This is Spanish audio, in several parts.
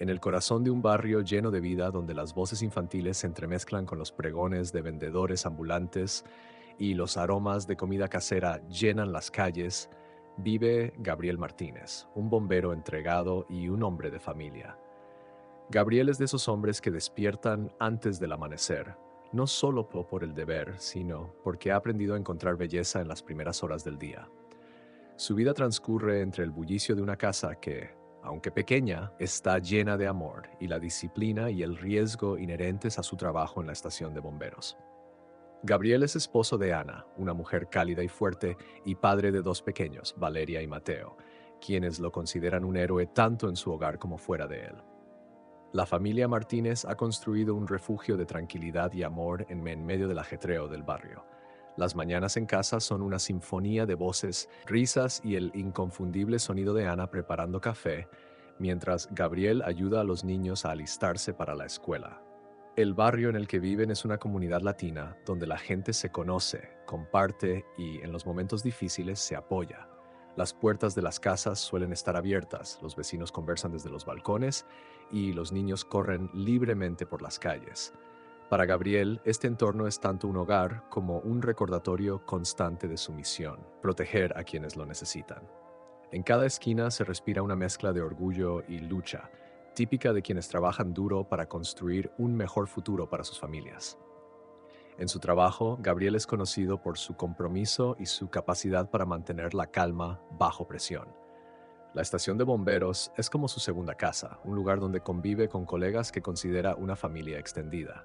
En el corazón de un barrio lleno de vida donde las voces infantiles se entremezclan con los pregones de vendedores ambulantes y los aromas de comida casera llenan las calles, vive Gabriel Martínez, un bombero entregado y un hombre de familia. Gabriel es de esos hombres que despiertan antes del amanecer, no solo por el deber, sino porque ha aprendido a encontrar belleza en las primeras horas del día. Su vida transcurre entre el bullicio de una casa que, aunque pequeña, está llena de amor y la disciplina y el riesgo inherentes a su trabajo en la estación de bomberos. Gabriel es esposo de Ana, una mujer cálida y fuerte, y padre de dos pequeños, Valeria y Mateo, quienes lo consideran un héroe tanto en su hogar como fuera de él. La familia Martínez ha construido un refugio de tranquilidad y amor en medio del ajetreo del barrio. Las mañanas en casa son una sinfonía de voces, risas y el inconfundible sonido de Ana preparando café, mientras Gabriel ayuda a los niños a alistarse para la escuela. El barrio en el que viven es una comunidad latina donde la gente se conoce, comparte y en los momentos difíciles se apoya. Las puertas de las casas suelen estar abiertas, los vecinos conversan desde los balcones y los niños corren libremente por las calles. Para Gabriel, este entorno es tanto un hogar como un recordatorio constante de su misión, proteger a quienes lo necesitan. En cada esquina se respira una mezcla de orgullo y lucha, típica de quienes trabajan duro para construir un mejor futuro para sus familias. En su trabajo, Gabriel es conocido por su compromiso y su capacidad para mantener la calma bajo presión. La estación de bomberos es como su segunda casa, un lugar donde convive con colegas que considera una familia extendida.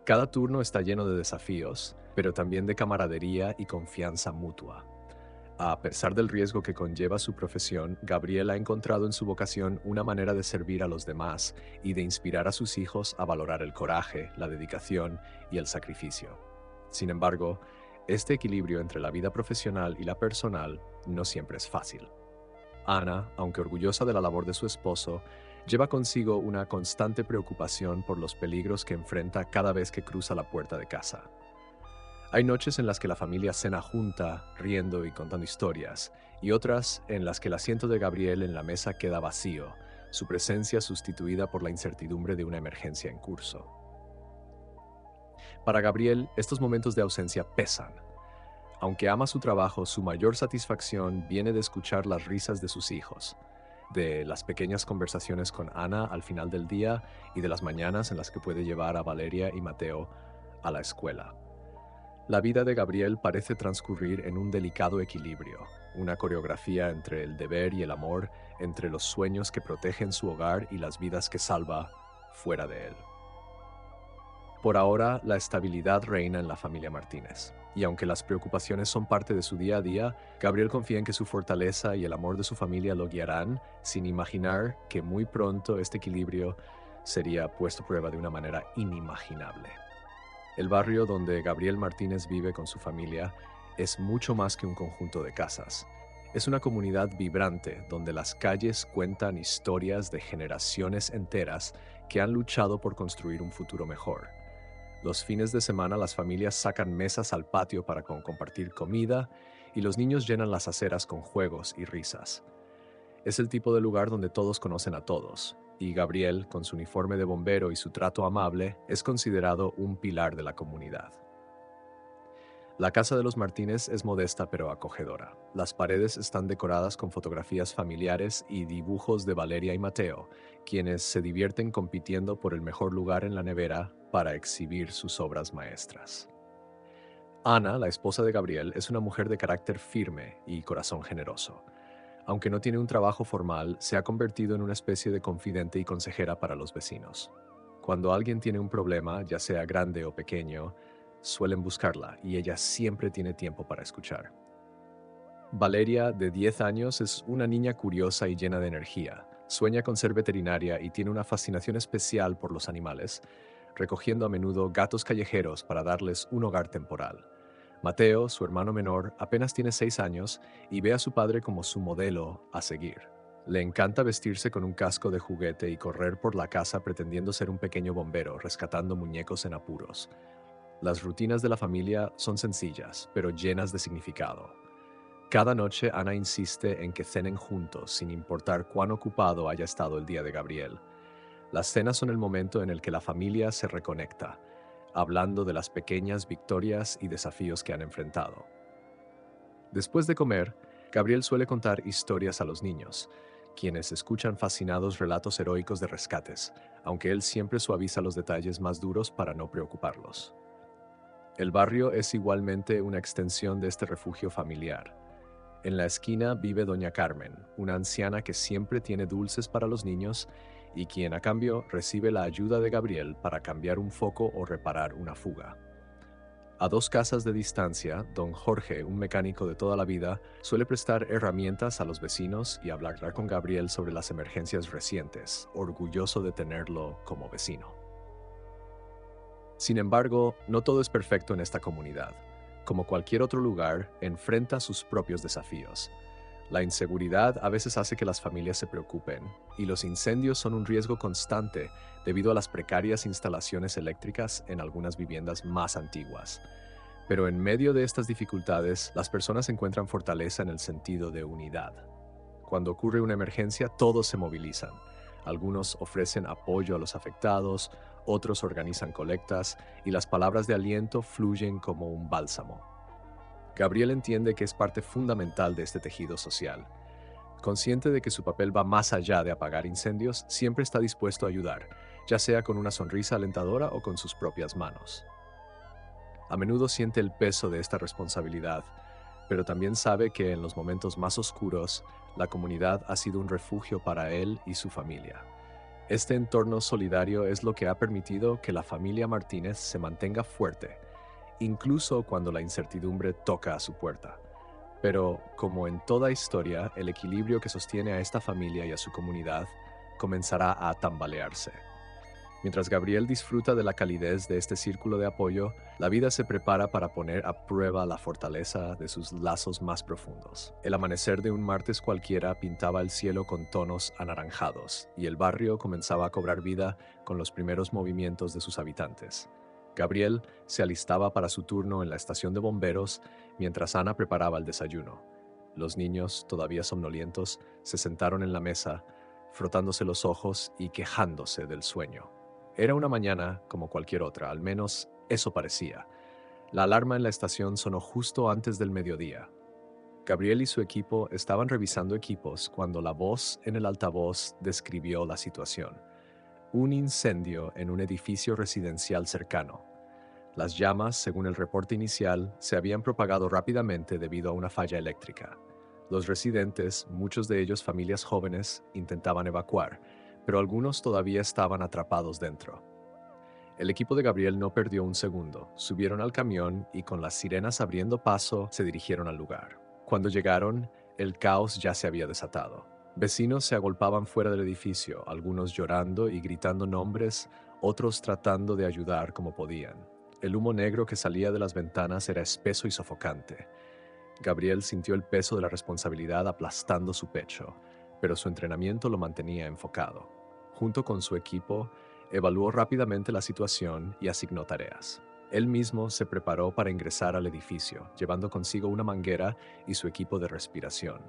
Cada turno está lleno de desafíos, pero también de camaradería y confianza mutua. A pesar del riesgo que conlleva su profesión, Gabriel ha encontrado en su vocación una manera de servir a los demás y de inspirar a sus hijos a valorar el coraje, la dedicación y el sacrificio. Sin embargo, este equilibrio entre la vida profesional y la personal no siempre es fácil. Ana, aunque orgullosa de la labor de su esposo, lleva consigo una constante preocupación por los peligros que enfrenta cada vez que cruza la puerta de casa. Hay noches en las que la familia cena junta, riendo y contando historias, y otras en las que el asiento de Gabriel en la mesa queda vacío, su presencia sustituida por la incertidumbre de una emergencia en curso. Para Gabriel, estos momentos de ausencia pesan. Aunque ama su trabajo, su mayor satisfacción viene de escuchar las risas de sus hijos, de las pequeñas conversaciones con Ana al final del día y de las mañanas en las que puede llevar a Valeria y Mateo a la escuela. La vida de Gabriel parece transcurrir en un delicado equilibrio, una coreografía entre el deber y el amor, entre los sueños que protegen su hogar y las vidas que salva fuera de él. Por ahora, la estabilidad reina en la familia Martínez, y aunque las preocupaciones son parte de su día a día, Gabriel confía en que su fortaleza y el amor de su familia lo guiarán, sin imaginar que muy pronto este equilibrio sería puesto a prueba de una manera inimaginable. El barrio donde Gabriel Martínez vive con su familia es mucho más que un conjunto de casas. Es una comunidad vibrante donde las calles cuentan historias de generaciones enteras que han luchado por construir un futuro mejor. Los fines de semana las familias sacan mesas al patio para compartir comida y los niños llenan las aceras con juegos y risas. Es el tipo de lugar donde todos conocen a todos, y Gabriel, con su uniforme de bombero y su trato amable, es considerado un pilar de la comunidad. La casa de los Martínez es modesta pero acogedora. Las paredes están decoradas con fotografías familiares y dibujos de Valeria y Mateo, quienes se divierten compitiendo por el mejor lugar en la nevera para exhibir sus obras maestras. Ana, la esposa de Gabriel, es una mujer de carácter firme y corazón generoso. Aunque no tiene un trabajo formal, se ha convertido en una especie de confidente y consejera para los vecinos. Cuando alguien tiene un problema, ya sea grande o pequeño, suelen buscarla y ella siempre tiene tiempo para escuchar. Valeria, de 10 años, es una niña curiosa y llena de energía. Sueña con ser veterinaria y tiene una fascinación especial por los animales, recogiendo a menudo gatos callejeros para darles un hogar temporal. Mateo, su hermano menor, apenas tiene 6 años y ve a su padre como su modelo a seguir. Le encanta vestirse con un casco de juguete y correr por la casa pretendiendo ser un pequeño bombero, rescatando muñecos en apuros. Las rutinas de la familia son sencillas, pero llenas de significado. Cada noche Ana insiste en que cenen juntos, sin importar cuán ocupado haya estado el día de Gabriel. Las cenas son el momento en el que la familia se reconecta, hablando de las pequeñas victorias y desafíos que han enfrentado. Después de comer, Gabriel suele contar historias a los niños, quienes escuchan fascinados relatos heroicos de rescates, aunque él siempre suaviza los detalles más duros para no preocuparlos. El barrio es igualmente una extensión de este refugio familiar. En la esquina vive Doña Carmen, una anciana que siempre tiene dulces para los niños y quien a cambio recibe la ayuda de Gabriel para cambiar un foco o reparar una fuga. A 2 casas de distancia, don Jorge, un mecánico de toda la vida, suele prestar herramientas a los vecinos y hablar con Gabriel sobre las emergencias recientes, orgulloso de tenerlo como vecino. Sin embargo, no todo es perfecto en esta comunidad. Como cualquier otro lugar, enfrenta sus propios desafíos. La inseguridad a veces hace que las familias se preocupen, y los incendios son un riesgo constante debido a las precarias instalaciones eléctricas en algunas viviendas más antiguas. Pero en medio de estas dificultades, las personas encuentran fortaleza en el sentido de unidad. Cuando ocurre una emergencia, todos se movilizan. Algunos ofrecen apoyo a los afectados, otros organizan colectas, y las palabras de aliento fluyen como un bálsamo. Gabriel entiende que es parte fundamental de este tejido social. Consciente de que su papel va más allá de apagar incendios, siempre está dispuesto a ayudar, ya sea con una sonrisa alentadora o con sus propias manos. A menudo siente el peso de esta responsabilidad, pero también sabe que en los momentos más oscuros, la comunidad ha sido un refugio para él y su familia. Este entorno solidario es lo que ha permitido que la familia Martínez se mantenga fuerte, incluso cuando la incertidumbre toca a su puerta. Pero, como en toda historia, el equilibrio que sostiene a esta familia y a su comunidad comenzará a tambalearse. Mientras Gabriel disfruta de la calidez de este círculo de apoyo, la vida se prepara para poner a prueba la fortaleza de sus lazos más profundos. El amanecer de un martes cualquiera pintaba el cielo con tonos anaranjados, y el barrio comenzaba a cobrar vida con los primeros movimientos de sus habitantes. Gabriel se alistaba para su turno en la estación de bomberos mientras Ana preparaba el desayuno. Los niños, todavía somnolientos, se sentaron en la mesa, frotándose los ojos y quejándose del sueño. Era una mañana como cualquier otra, al menos eso parecía. La alarma en la estación sonó justo antes del mediodía. Gabriel y su equipo estaban revisando equipos cuando la voz en el altavoz describió la situación. Un incendio en un edificio residencial cercano. Las llamas, según el reporte inicial, se habían propagado rápidamente debido a una falla eléctrica. Los residentes, muchos de ellos familias jóvenes, intentaban evacuar, pero algunos todavía estaban atrapados dentro. El equipo de Gabriel no perdió un segundo, subieron al camión y con las sirenas abriendo paso se dirigieron al lugar. Cuando llegaron, el caos ya se había desatado. Vecinos se agolpaban fuera del edificio, algunos llorando y gritando nombres, otros tratando de ayudar como podían. El humo negro que salía de las ventanas era espeso y sofocante. Gabriel sintió el peso de la responsabilidad aplastando su pecho, pero su entrenamiento lo mantenía enfocado. Junto con su equipo, evaluó rápidamente la situación y asignó tareas. Él mismo se preparó para ingresar al edificio, llevando consigo una manguera y su equipo de respiración.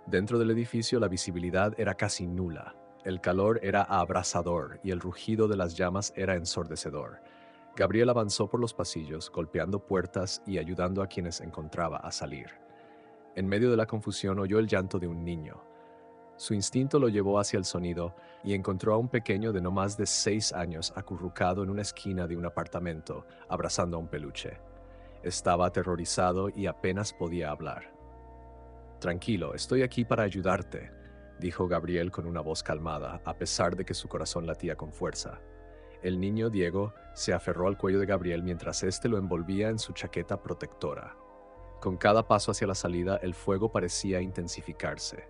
Dentro del edificio la visibilidad era casi nula. El calor era abrasador y el rugido de las llamas era ensordecedor. Gabriel avanzó por los pasillos, golpeando puertas y ayudando a quienes encontraba a salir. En medio de la confusión oyó el llanto de un niño. Su instinto lo llevó hacia el sonido y encontró a un pequeño de no más de 6 años acurrucado en una esquina de un apartamento, abrazando a un peluche. Estaba aterrorizado y apenas podía hablar. «Tranquilo, estoy aquí para ayudarte», dijo Gabriel con una voz calmada, a pesar de que su corazón latía con fuerza. El niño Diego se aferró al cuello de Gabriel mientras éste lo envolvía en su chaqueta protectora. Con cada paso hacia la salida, el fuego parecía intensificarse.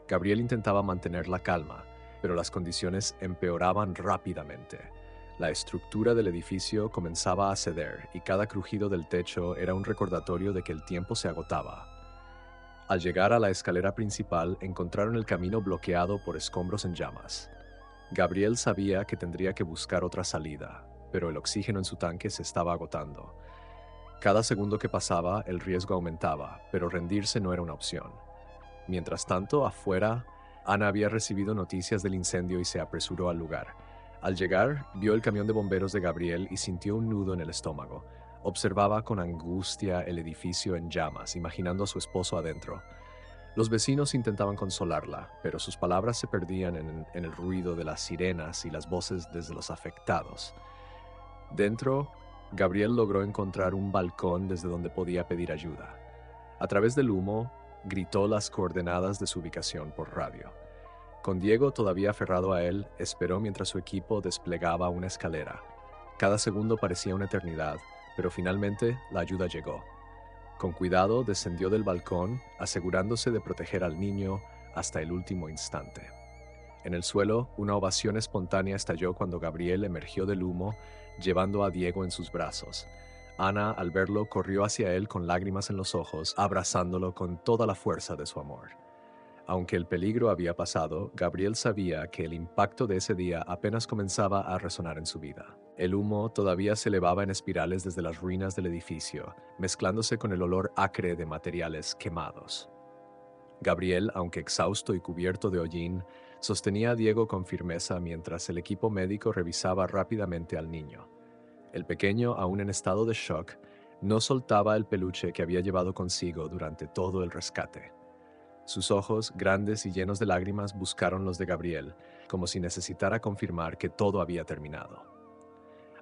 Gabriel intentaba mantener la calma, pero las condiciones empeoraban rápidamente. La estructura del edificio comenzaba a ceder y cada crujido del techo era un recordatorio de que el tiempo se agotaba. Al llegar a la escalera principal, encontraron el camino bloqueado por escombros en llamas. Gabriel sabía que tendría que buscar otra salida, pero el oxígeno en su tanque se estaba agotando. Cada segundo que pasaba, el riesgo aumentaba, pero rendirse no era una opción. Mientras tanto, afuera, Ana había recibido noticias del incendio y se apresuró al lugar. Al llegar, vio el camión de bomberos de Gabriel y sintió un nudo en el estómago. Observaba con angustia el edificio en llamas, imaginando a su esposo adentro. Los vecinos intentaban consolarla, pero sus palabras se perdían en el ruido de las sirenas y las voces desde los afectados. Dentro, Gabriel logró encontrar un balcón desde donde podía pedir ayuda. A través del humo, gritó las coordenadas de su ubicación por radio. Con Diego todavía aferrado a él, esperó mientras su equipo desplegaba una escalera. Cada segundo parecía una eternidad, pero finalmente la ayuda llegó. Con cuidado descendió del balcón, asegurándose de proteger al niño hasta el último instante. En el suelo, una ovación espontánea estalló cuando Gabriel emergió del humo, llevando a Diego en sus brazos. Ana, al verlo, corrió hacia él con lágrimas en los ojos, abrazándolo con toda la fuerza de su amor. Aunque el peligro había pasado, Gabriel sabía que el impacto de ese día apenas comenzaba a resonar en su vida. El humo todavía se elevaba en espirales desde las ruinas del edificio, mezclándose con el olor acre de materiales quemados. Gabriel, aunque exhausto y cubierto de hollín, sostenía a Diego con firmeza mientras el equipo médico revisaba rápidamente al niño. El pequeño, aún en estado de shock, no soltaba el peluche que había llevado consigo durante todo el rescate. Sus ojos, grandes y llenos de lágrimas, buscaron los de Gabriel, como si necesitara confirmar que todo había terminado.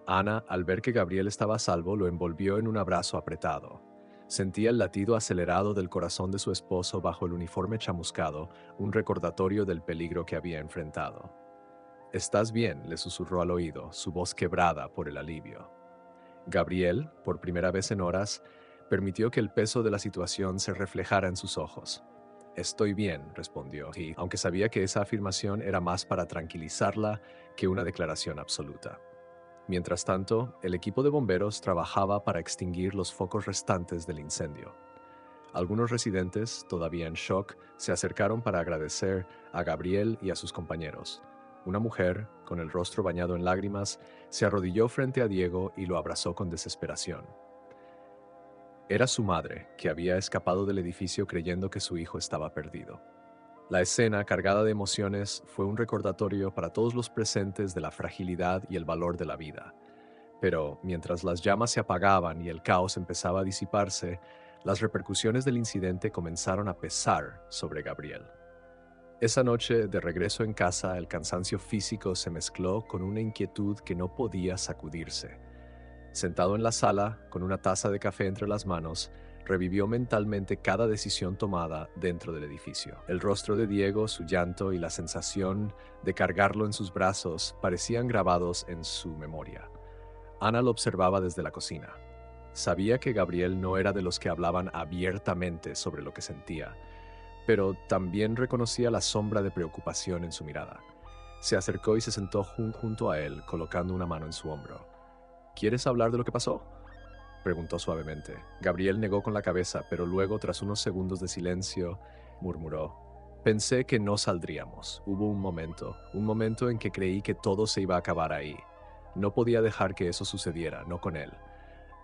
Ana, al ver que Gabriel estaba a salvo, lo envolvió en un abrazo apretado. Sentía el latido acelerado del corazón de su esposo bajo el uniforme chamuscado, un recordatorio del peligro que había enfrentado. «¿Estás bien?», le susurró al oído, su voz quebrada por el alivio. Gabriel, por primera vez en horas, permitió que el peso de la situación se reflejara en sus ojos. «Estoy bien», respondió, y aunque sabía que esa afirmación era más para tranquilizarla que una declaración absoluta. Mientras tanto, el equipo de bomberos trabajaba para extinguir los focos restantes del incendio. Algunos residentes, todavía en shock, se acercaron para agradecer a Gabriel y a sus compañeros. Una mujer, con el rostro bañado en lágrimas, se arrodilló frente a Diego y lo abrazó con desesperación. Era su madre, que había escapado del edificio creyendo que su hijo estaba perdido. La escena, cargada de emociones, fue un recordatorio para todos los presentes de la fragilidad y el valor de la vida. Pero, mientras las llamas se apagaban y el caos empezaba a disiparse, las repercusiones del incidente comenzaron a pesar sobre Gabriel. Esa noche, de regreso en casa, el cansancio físico se mezcló con una inquietud que no podía sacudirse. Sentado en la sala, con una taza de café entre las manos, revivió mentalmente cada decisión tomada dentro del edificio. El rostro de Diego, su llanto y la sensación de cargarlo en sus brazos parecían grabados en su memoria. Ana lo observaba desde la cocina. Sabía que Gabriel no era de los que hablaban abiertamente sobre lo que sentía, pero también reconocía la sombra de preocupación en su mirada. Se acercó y se sentó junto a él, colocando una mano en su hombro. «¿Quieres hablar de lo que pasó?», preguntó suavemente. Gabriel negó con la cabeza, pero luego, tras unos segundos de silencio, murmuró: «Pensé que no saldríamos. Hubo un momento en que creí que todo se iba a acabar ahí. No podía dejar que eso sucediera, no con él».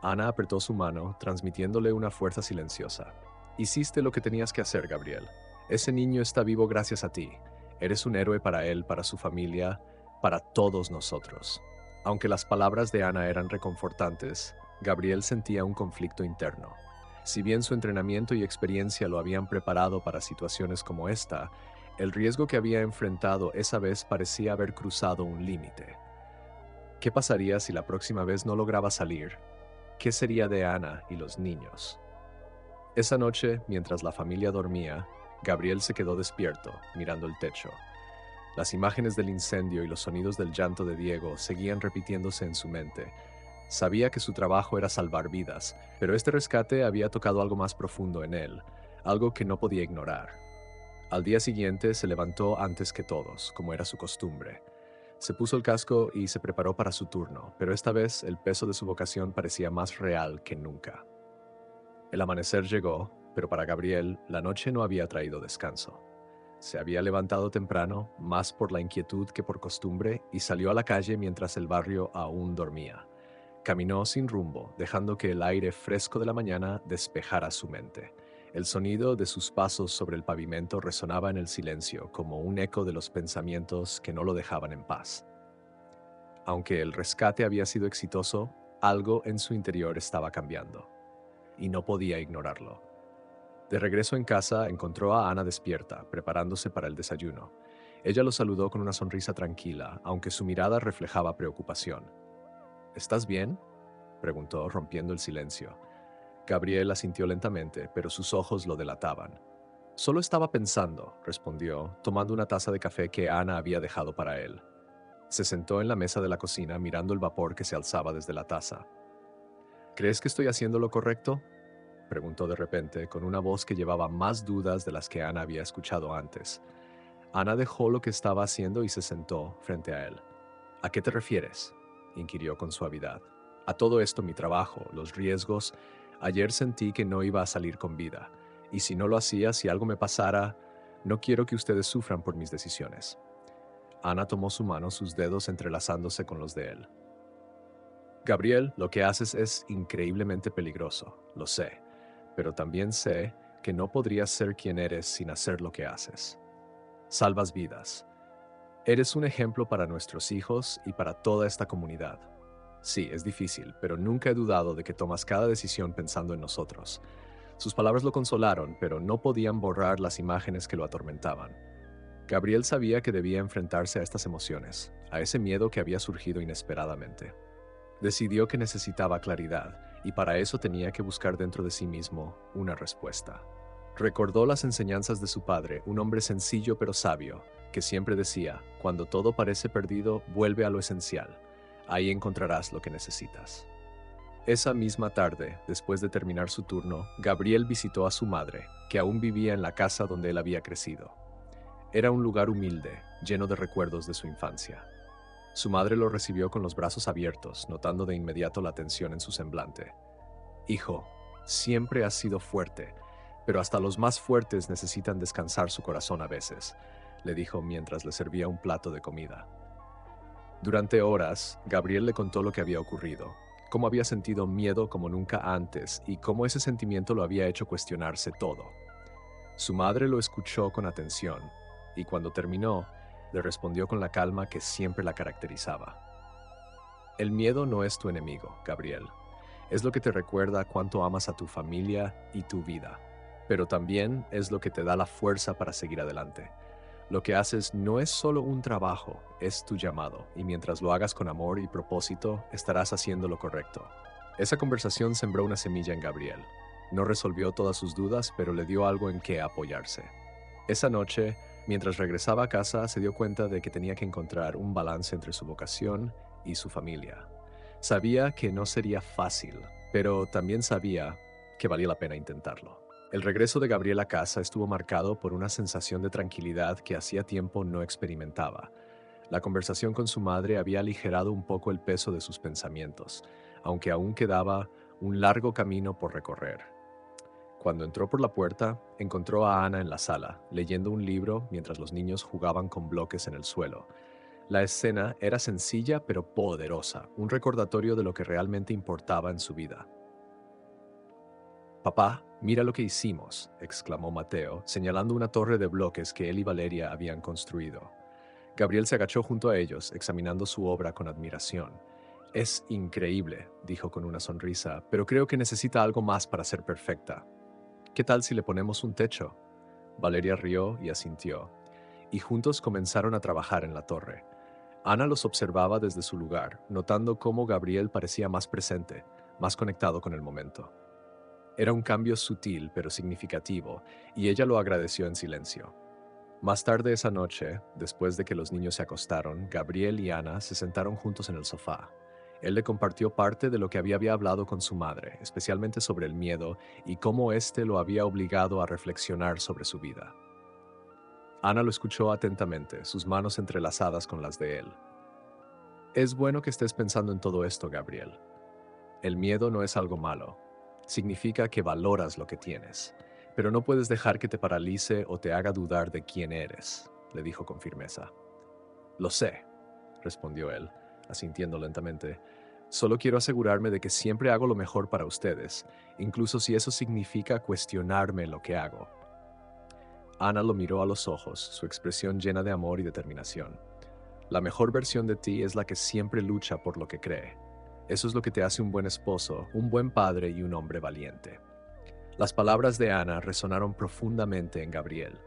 Ana apretó su mano, transmitiéndole una fuerza silenciosa. «Hiciste lo que tenías que hacer, Gabriel. Ese niño está vivo gracias a ti. Eres un héroe para él, para su familia, para todos nosotros». Aunque las palabras de Ana eran reconfortantes, Gabriel sentía un conflicto interno. Si bien su entrenamiento y experiencia lo habían preparado para situaciones como esta, el riesgo que había enfrentado esa vez parecía haber cruzado un límite. ¿Qué pasaría si la próxima vez no lograba salir? ¿Qué sería de Ana y los niños? Esa noche, mientras la familia dormía, Gabriel se quedó despierto, mirando el techo. Las imágenes del incendio y los sonidos del llanto de Diego seguían repitiéndose en su mente. Sabía que su trabajo era salvar vidas, pero este rescate había tocado algo más profundo en él, algo que no podía ignorar. Al día siguiente se levantó antes que todos, como era su costumbre. Se puso el casco y se preparó para su turno, pero esta vez el peso de su vocación parecía más real que nunca. El amanecer llegó, pero para Gabriel la noche no había traído descanso. Se había levantado temprano, más por la inquietud que por costumbre, y salió a la calle mientras el barrio aún dormía. Caminó sin rumbo, dejando que el aire fresco de la mañana despejara su mente. El sonido de sus pasos sobre el pavimento resonaba en el silencio como un eco de los pensamientos que no lo dejaban en paz. Aunque el rescate había sido exitoso, algo en su interior estaba cambiando, y no podía ignorarlo. De regreso en casa, encontró a Ana despierta, preparándose para el desayuno. Ella lo saludó con una sonrisa tranquila, aunque su mirada reflejaba preocupación. ¿Estás bien?, preguntó, rompiendo el silencio. Gabriel asintió lentamente, pero sus ojos lo delataban. Solo estaba pensando, respondió, tomando una taza de café que Ana había dejado para él. Se sentó en la mesa de la cocina mirando el vapor que se alzaba desde la taza. ¿Crees que estoy haciendo lo correcto?, preguntó de repente, con una voz que llevaba más dudas de las que Ana había escuchado antes. Ana dejó lo que estaba haciendo y se sentó frente a él. ¿A qué te refieres?, inquirió con suavidad. A todo esto, mi trabajo, los riesgos. Ayer sentí que no iba a salir con vida, y si no lo hacía, si algo me pasara, no quiero que ustedes sufran por mis decisiones. Ana tomó su mano, sus dedos entrelazándose con los de él. Gabriel, lo que haces es increíblemente peligroso, lo sé, pero también sé que no podrías ser quien eres sin hacer lo que haces. Salvas vidas. Eres un ejemplo para nuestros hijos y para toda esta comunidad. Sí, es difícil, pero nunca he dudado de que tomas cada decisión pensando en nosotros. Sus palabras lo consolaron, pero no podían borrar las imágenes que lo atormentaban. Gabriel sabía que debía enfrentarse a estas emociones, a ese miedo que había surgido inesperadamente. Decidió que necesitaba claridad, y para eso tenía que buscar dentro de sí mismo una respuesta. Recordó las enseñanzas de su padre, un hombre sencillo pero sabio, que siempre decía, cuando todo parece perdido, vuelve a lo esencial. Ahí encontrarás lo que necesitas. Esa misma tarde, después de terminar su turno, Gabriel visitó a su madre, que aún vivía en la casa donde él había crecido. Era un lugar humilde, lleno de recuerdos de su infancia. Su madre lo recibió con los brazos abiertos, notando de inmediato la tensión en su semblante. Hijo, siempre has sido fuerte, pero hasta los más fuertes necesitan descansar su corazón a veces, le dijo mientras le servía un plato de comida. Durante horas, Gabriel le contó lo que había ocurrido, cómo había sentido miedo como nunca antes y cómo ese sentimiento lo había hecho cuestionarse todo. Su madre lo escuchó con atención, y cuando terminó, le respondió con la calma que siempre la caracterizaba. El miedo no es tu enemigo, Gabriel. Es lo que te recuerda cuánto amas a tu familia y tu vida, pero también es lo que te da la fuerza para seguir adelante. Lo que haces no es solo un trabajo, es tu llamado, y mientras lo hagas con amor y propósito, estarás haciendo lo correcto. Esa conversación sembró una semilla en Gabriel. No resolvió todas sus dudas, pero le dio algo en qué apoyarse. Esa noche, mientras regresaba a casa, se dio cuenta de que tenía que encontrar un balance entre su vocación y su familia. Sabía que no sería fácil, pero también sabía que valía la pena intentarlo. El regreso de Gabriel a casa estuvo marcado por una sensación de tranquilidad que hacía tiempo no experimentaba. La conversación con su madre había aligerado un poco el peso de sus pensamientos, aunque aún quedaba un largo camino por recorrer. Cuando entró por la puerta, encontró a Ana en la sala, leyendo un libro mientras los niños jugaban con bloques en el suelo. La escena era sencilla pero poderosa, un recordatorio de lo que realmente importaba en su vida. «Papá, mira lo que hicimos», exclamó Mateo, señalando una torre de bloques que él y Valeria habían construido. Gabriel se agachó junto a ellos, examinando su obra con admiración. «Es increíble», dijo con una sonrisa, «pero creo que necesita algo más para ser perfecta. ¿Qué tal si le ponemos un techo?». Valeria rió y asintió, y juntos comenzaron a trabajar en la torre. Ana los observaba desde su lugar, notando cómo Gabriel parecía más presente, más conectado con el momento. Era un cambio sutil pero significativo, y ella lo agradeció en silencio. Más tarde esa noche, después de que los niños se acostaron, Gabriel y Ana se sentaron juntos en el sofá. Él le compartió parte de lo que había hablado con su madre, especialmente sobre el miedo y cómo éste lo había obligado a reflexionar sobre su vida. Ana lo escuchó atentamente, sus manos entrelazadas con las de él. «Es bueno que estés pensando en todo esto, Gabriel. El miedo no es algo malo. Significa que valoras lo que tienes, pero no puedes dejar que te paralice o te haga dudar de quién eres», le dijo con firmeza. «Lo sé», respondió él, asintiendo lentamente, Solo quiero asegurarme de que siempre hago lo mejor para ustedes, incluso si eso significa cuestionarme lo que hago. Ana lo miró a los ojos, su expresión llena de amor y determinación. La mejor versión de ti es la que siempre lucha por lo que cree. Eso es lo que te hace un buen esposo, un buen padre y un hombre valiente. Las palabras de Ana resonaron profundamente en Gabriel.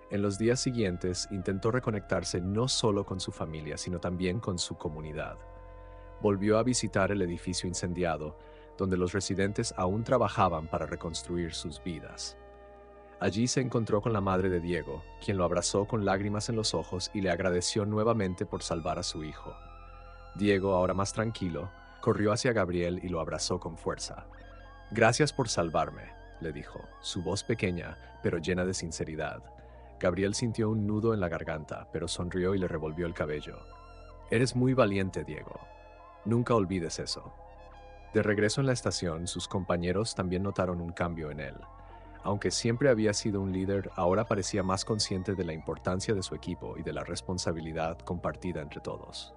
En los días siguientes intentó reconectarse no solo con su familia, sino también con su comunidad. Volvió a visitar el edificio incendiado, donde los residentes aún trabajaban para reconstruir sus vidas. Allí se encontró con la madre de Diego, quien lo abrazó con lágrimas en los ojos y le agradeció nuevamente por salvar a su hijo. Diego, ahora más tranquilo, corrió hacia Gabriel y lo abrazó con fuerza. «Gracias por salvarme», le dijo, su voz pequeña, pero llena de sinceridad. Gabriel sintió un nudo en la garganta, pero sonrió y le revolvió el cabello. «Eres muy valiente, Diego. Nunca olvides eso». De regreso en la estación, sus compañeros también notaron un cambio en él. Aunque siempre había sido un líder, ahora parecía más consciente de la importancia de su equipo y de la responsabilidad compartida entre todos.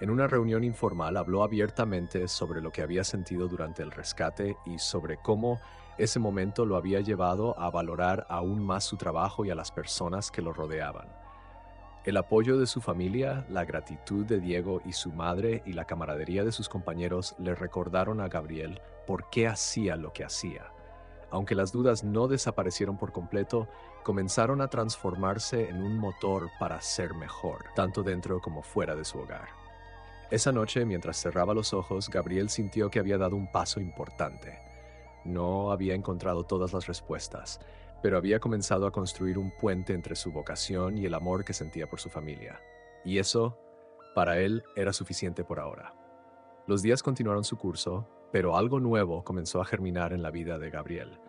En una reunión informal habló abiertamente sobre lo que había sentido durante el rescate y sobre cómo ese momento lo había llevado a valorar aún más su trabajo y a las personas que lo rodeaban. El apoyo de su familia, la gratitud de Diego y su madre y la camaradería de sus compañeros le recordaron a Gabriel por qué hacía lo que hacía. Aunque las dudas no desaparecieron por completo, comenzaron a transformarse en un motor para ser mejor, tanto dentro como fuera de su hogar. Esa noche, mientras cerraba los ojos, Gabriel sintió que había dado un paso importante. No había encontrado todas las respuestas, pero había comenzado a construir un puente entre su vocación y el amor que sentía por su familia. Y eso, para él, era suficiente por ahora. Los días continuaron su curso, pero algo nuevo comenzó a germinar en la vida de Gabriel.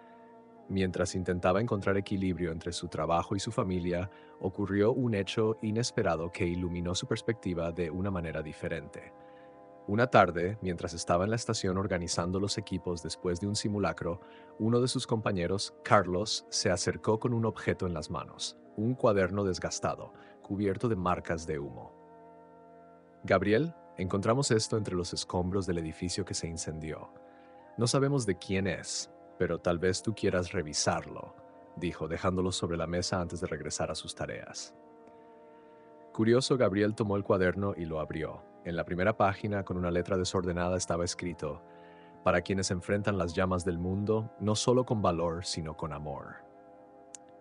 Mientras intentaba encontrar equilibrio entre su trabajo y su familia, ocurrió un hecho inesperado que iluminó su perspectiva de una manera diferente. Una tarde, mientras estaba en la estación organizando los equipos después de un simulacro, uno de sus compañeros, Carlos, se acercó con un objeto en las manos, un cuaderno desgastado, cubierto de marcas de humo. «Gabriel, encontramos esto entre los escombros del edificio que se incendió. No sabemos de quién es, pero tal vez tú quieras revisarlo», dijo, dejándolo sobre la mesa antes de regresar a sus tareas. Curioso, Gabriel tomó el cuaderno y lo abrió. En la primera página, con una letra desordenada, estaba escrito: «Para quienes enfrentan las llamas del mundo, no solo con valor, sino con amor».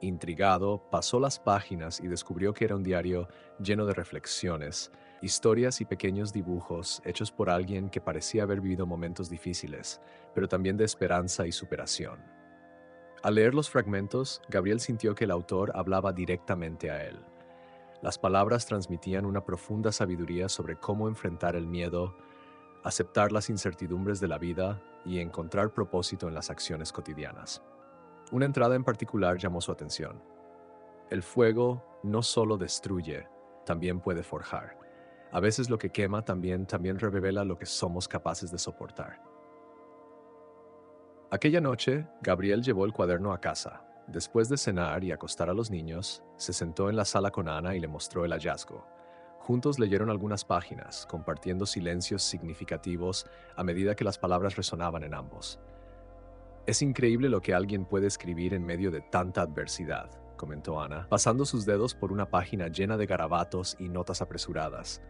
Intrigado, pasó las páginas y descubrió que era un diario lleno de reflexiones, historias y pequeños dibujos hechos por alguien que parecía haber vivido momentos difíciles, pero también de esperanza y superación. Al leer los fragmentos, Gabriel sintió que el autor hablaba directamente a él. Las palabras transmitían una profunda sabiduría sobre cómo enfrentar el miedo, aceptar las incertidumbres de la vida y encontrar propósito en las acciones cotidianas. Una entrada en particular llamó su atención. El fuego no solo destruye, también puede forjar. A veces lo que quema también revela lo que somos capaces de soportar. Aquella noche, Gabriel llevó el cuaderno a casa. Después de cenar y acostar a los niños, se sentó en la sala con Ana y le mostró el hallazgo. Juntos leyeron algunas páginas, compartiendo silencios significativos a medida que las palabras resonaban en ambos. «Es increíble lo que alguien puede escribir en medio de tanta adversidad», comentó Ana, pasando sus dedos por una página llena de garabatos y notas apresuradas.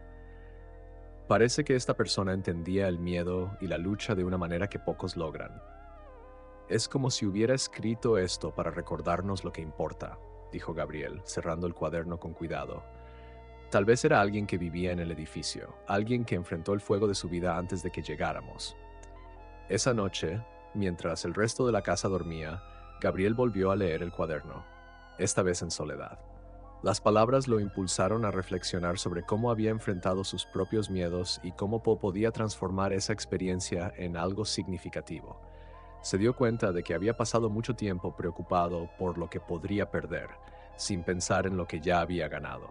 «Parece que esta persona entendía el miedo y la lucha de una manera que pocos logran. Es como si hubiera escrito esto para recordarnos lo que importa», dijo Gabriel, cerrando el cuaderno con cuidado. «Tal vez era alguien que vivía en el edificio, alguien que enfrentó el fuego de su vida antes de que llegáramos». Esa noche, mientras el resto de la casa dormía, Gabriel volvió a leer el cuaderno, esta vez en soledad. Las palabras lo impulsaron a reflexionar sobre cómo había enfrentado sus propios miedos y cómo podía transformar esa experiencia en algo significativo. Se dio cuenta de que había pasado mucho tiempo preocupado por lo que podría perder, sin pensar en lo que ya había ganado.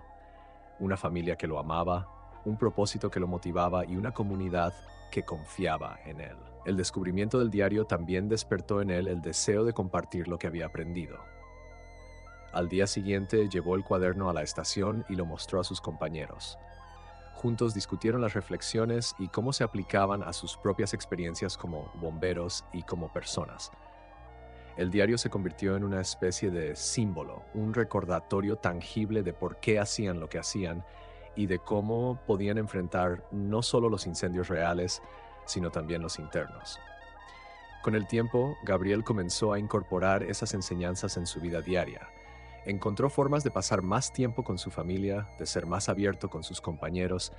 Una familia que lo amaba, un propósito que lo motivaba y una comunidad que confiaba en él. El descubrimiento del diario también despertó en él el deseo de compartir lo que había aprendido. Al día siguiente llevó el cuaderno a la estación y lo mostró a sus compañeros. Juntos discutieron las reflexiones y cómo se aplicaban a sus propias experiencias como bomberos y como personas. El diario se convirtió en una especie de símbolo, un recordatorio tangible de por qué hacían lo que hacían y de cómo podían enfrentar no solo los incendios reales, sino también los internos. Con el tiempo, Gabriel comenzó a incorporar esas enseñanzas en su vida diaria. Encontró formas de pasar más tiempo con su familia, de ser más abierto con sus compañeros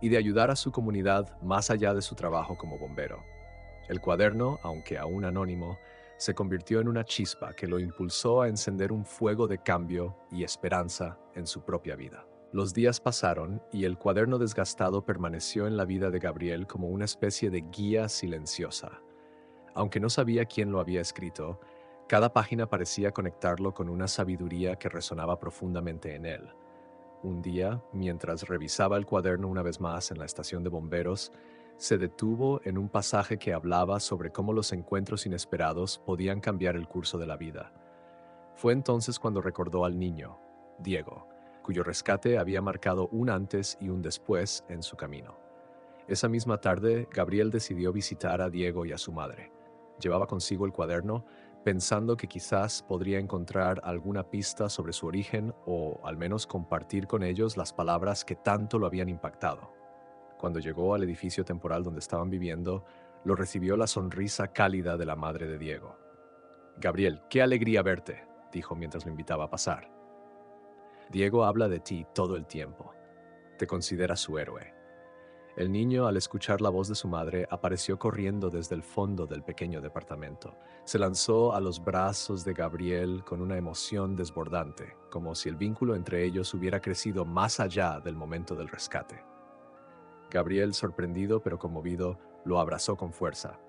y de ayudar a su comunidad más allá de su trabajo como bombero. El cuaderno, aunque aún anónimo, se convirtió en una chispa que lo impulsó a encender un fuego de cambio y esperanza en su propia vida. Los días pasaron y el cuaderno desgastado permaneció en la vida de Gabriel como una especie de guía silenciosa. Aunque no sabía quién lo había escrito, cada página parecía conectarlo con una sabiduría que resonaba profundamente en él. Un día, mientras revisaba el cuaderno una vez más en la estación de bomberos, se detuvo en un pasaje que hablaba sobre cómo los encuentros inesperados podían cambiar el curso de la vida. Fue entonces cuando recordó al niño, Diego, cuyo rescate había marcado un antes y un después en su camino. Esa misma tarde, Gabriel decidió visitar a Diego y a su madre. Llevaba consigo el cuaderno, pensando que quizás podría encontrar alguna pista sobre su origen o al menos compartir con ellos las palabras que tanto lo habían impactado. Cuando llegó al edificio temporal donde estaban viviendo, lo recibió la sonrisa cálida de la madre de Diego. «Gabriel, qué alegría verte», dijo mientras lo invitaba a pasar. «Diego habla de ti todo el tiempo. Te considera su héroe». El niño, al escuchar la voz de su madre, apareció corriendo desde el fondo del pequeño departamento. Se lanzó a los brazos de Gabriel con una emoción desbordante, como si el vínculo entre ellos hubiera crecido más allá del momento del rescate. Gabriel, sorprendido pero conmovido, lo abrazó con fuerza.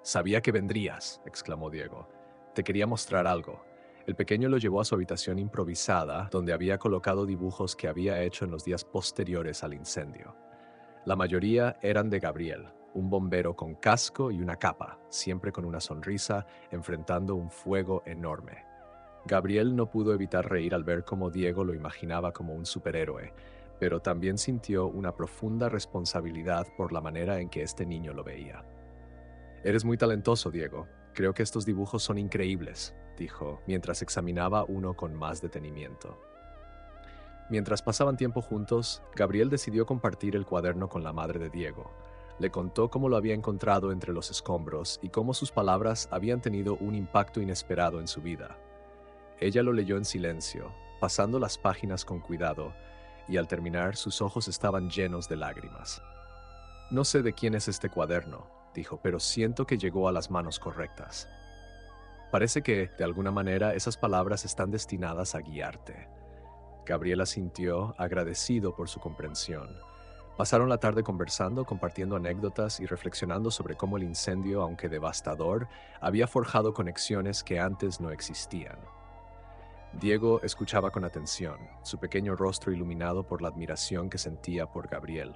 «Sabía que vendrías», exclamó Diego. «Te quería mostrar algo». El pequeño lo llevó a su habitación improvisada, donde había colocado dibujos que había hecho en los días posteriores al incendio. La mayoría eran de Gabriel, un bombero con casco y una capa, siempre con una sonrisa, enfrentando un fuego enorme. Gabriel no pudo evitar reír al ver cómo Diego lo imaginaba como un superhéroe, pero también sintió una profunda responsabilidad por la manera en que este niño lo veía. «Eres muy talentoso, Diego. Creo que estos dibujos son increíbles», dijo, mientras examinaba uno con más detenimiento. Mientras pasaban tiempo juntos, Gabriel decidió compartir el cuaderno con la madre de Diego. Le contó cómo lo había encontrado entre los escombros y cómo sus palabras habían tenido un impacto inesperado en su vida. Ella lo leyó en silencio, pasando las páginas con cuidado, y al terminar sus ojos estaban llenos de lágrimas. «No sé de quién es este cuaderno», dijo, «pero siento que llegó a las manos correctas. Parece que, de alguna manera, esas palabras están destinadas a guiarte». Gabriel asintió, agradecido por su comprensión. Pasaron la tarde conversando, compartiendo anécdotas y reflexionando sobre cómo el incendio, aunque devastador, había forjado conexiones que antes no existían. Diego escuchaba con atención, su pequeño rostro iluminado por la admiración que sentía por Gabriel.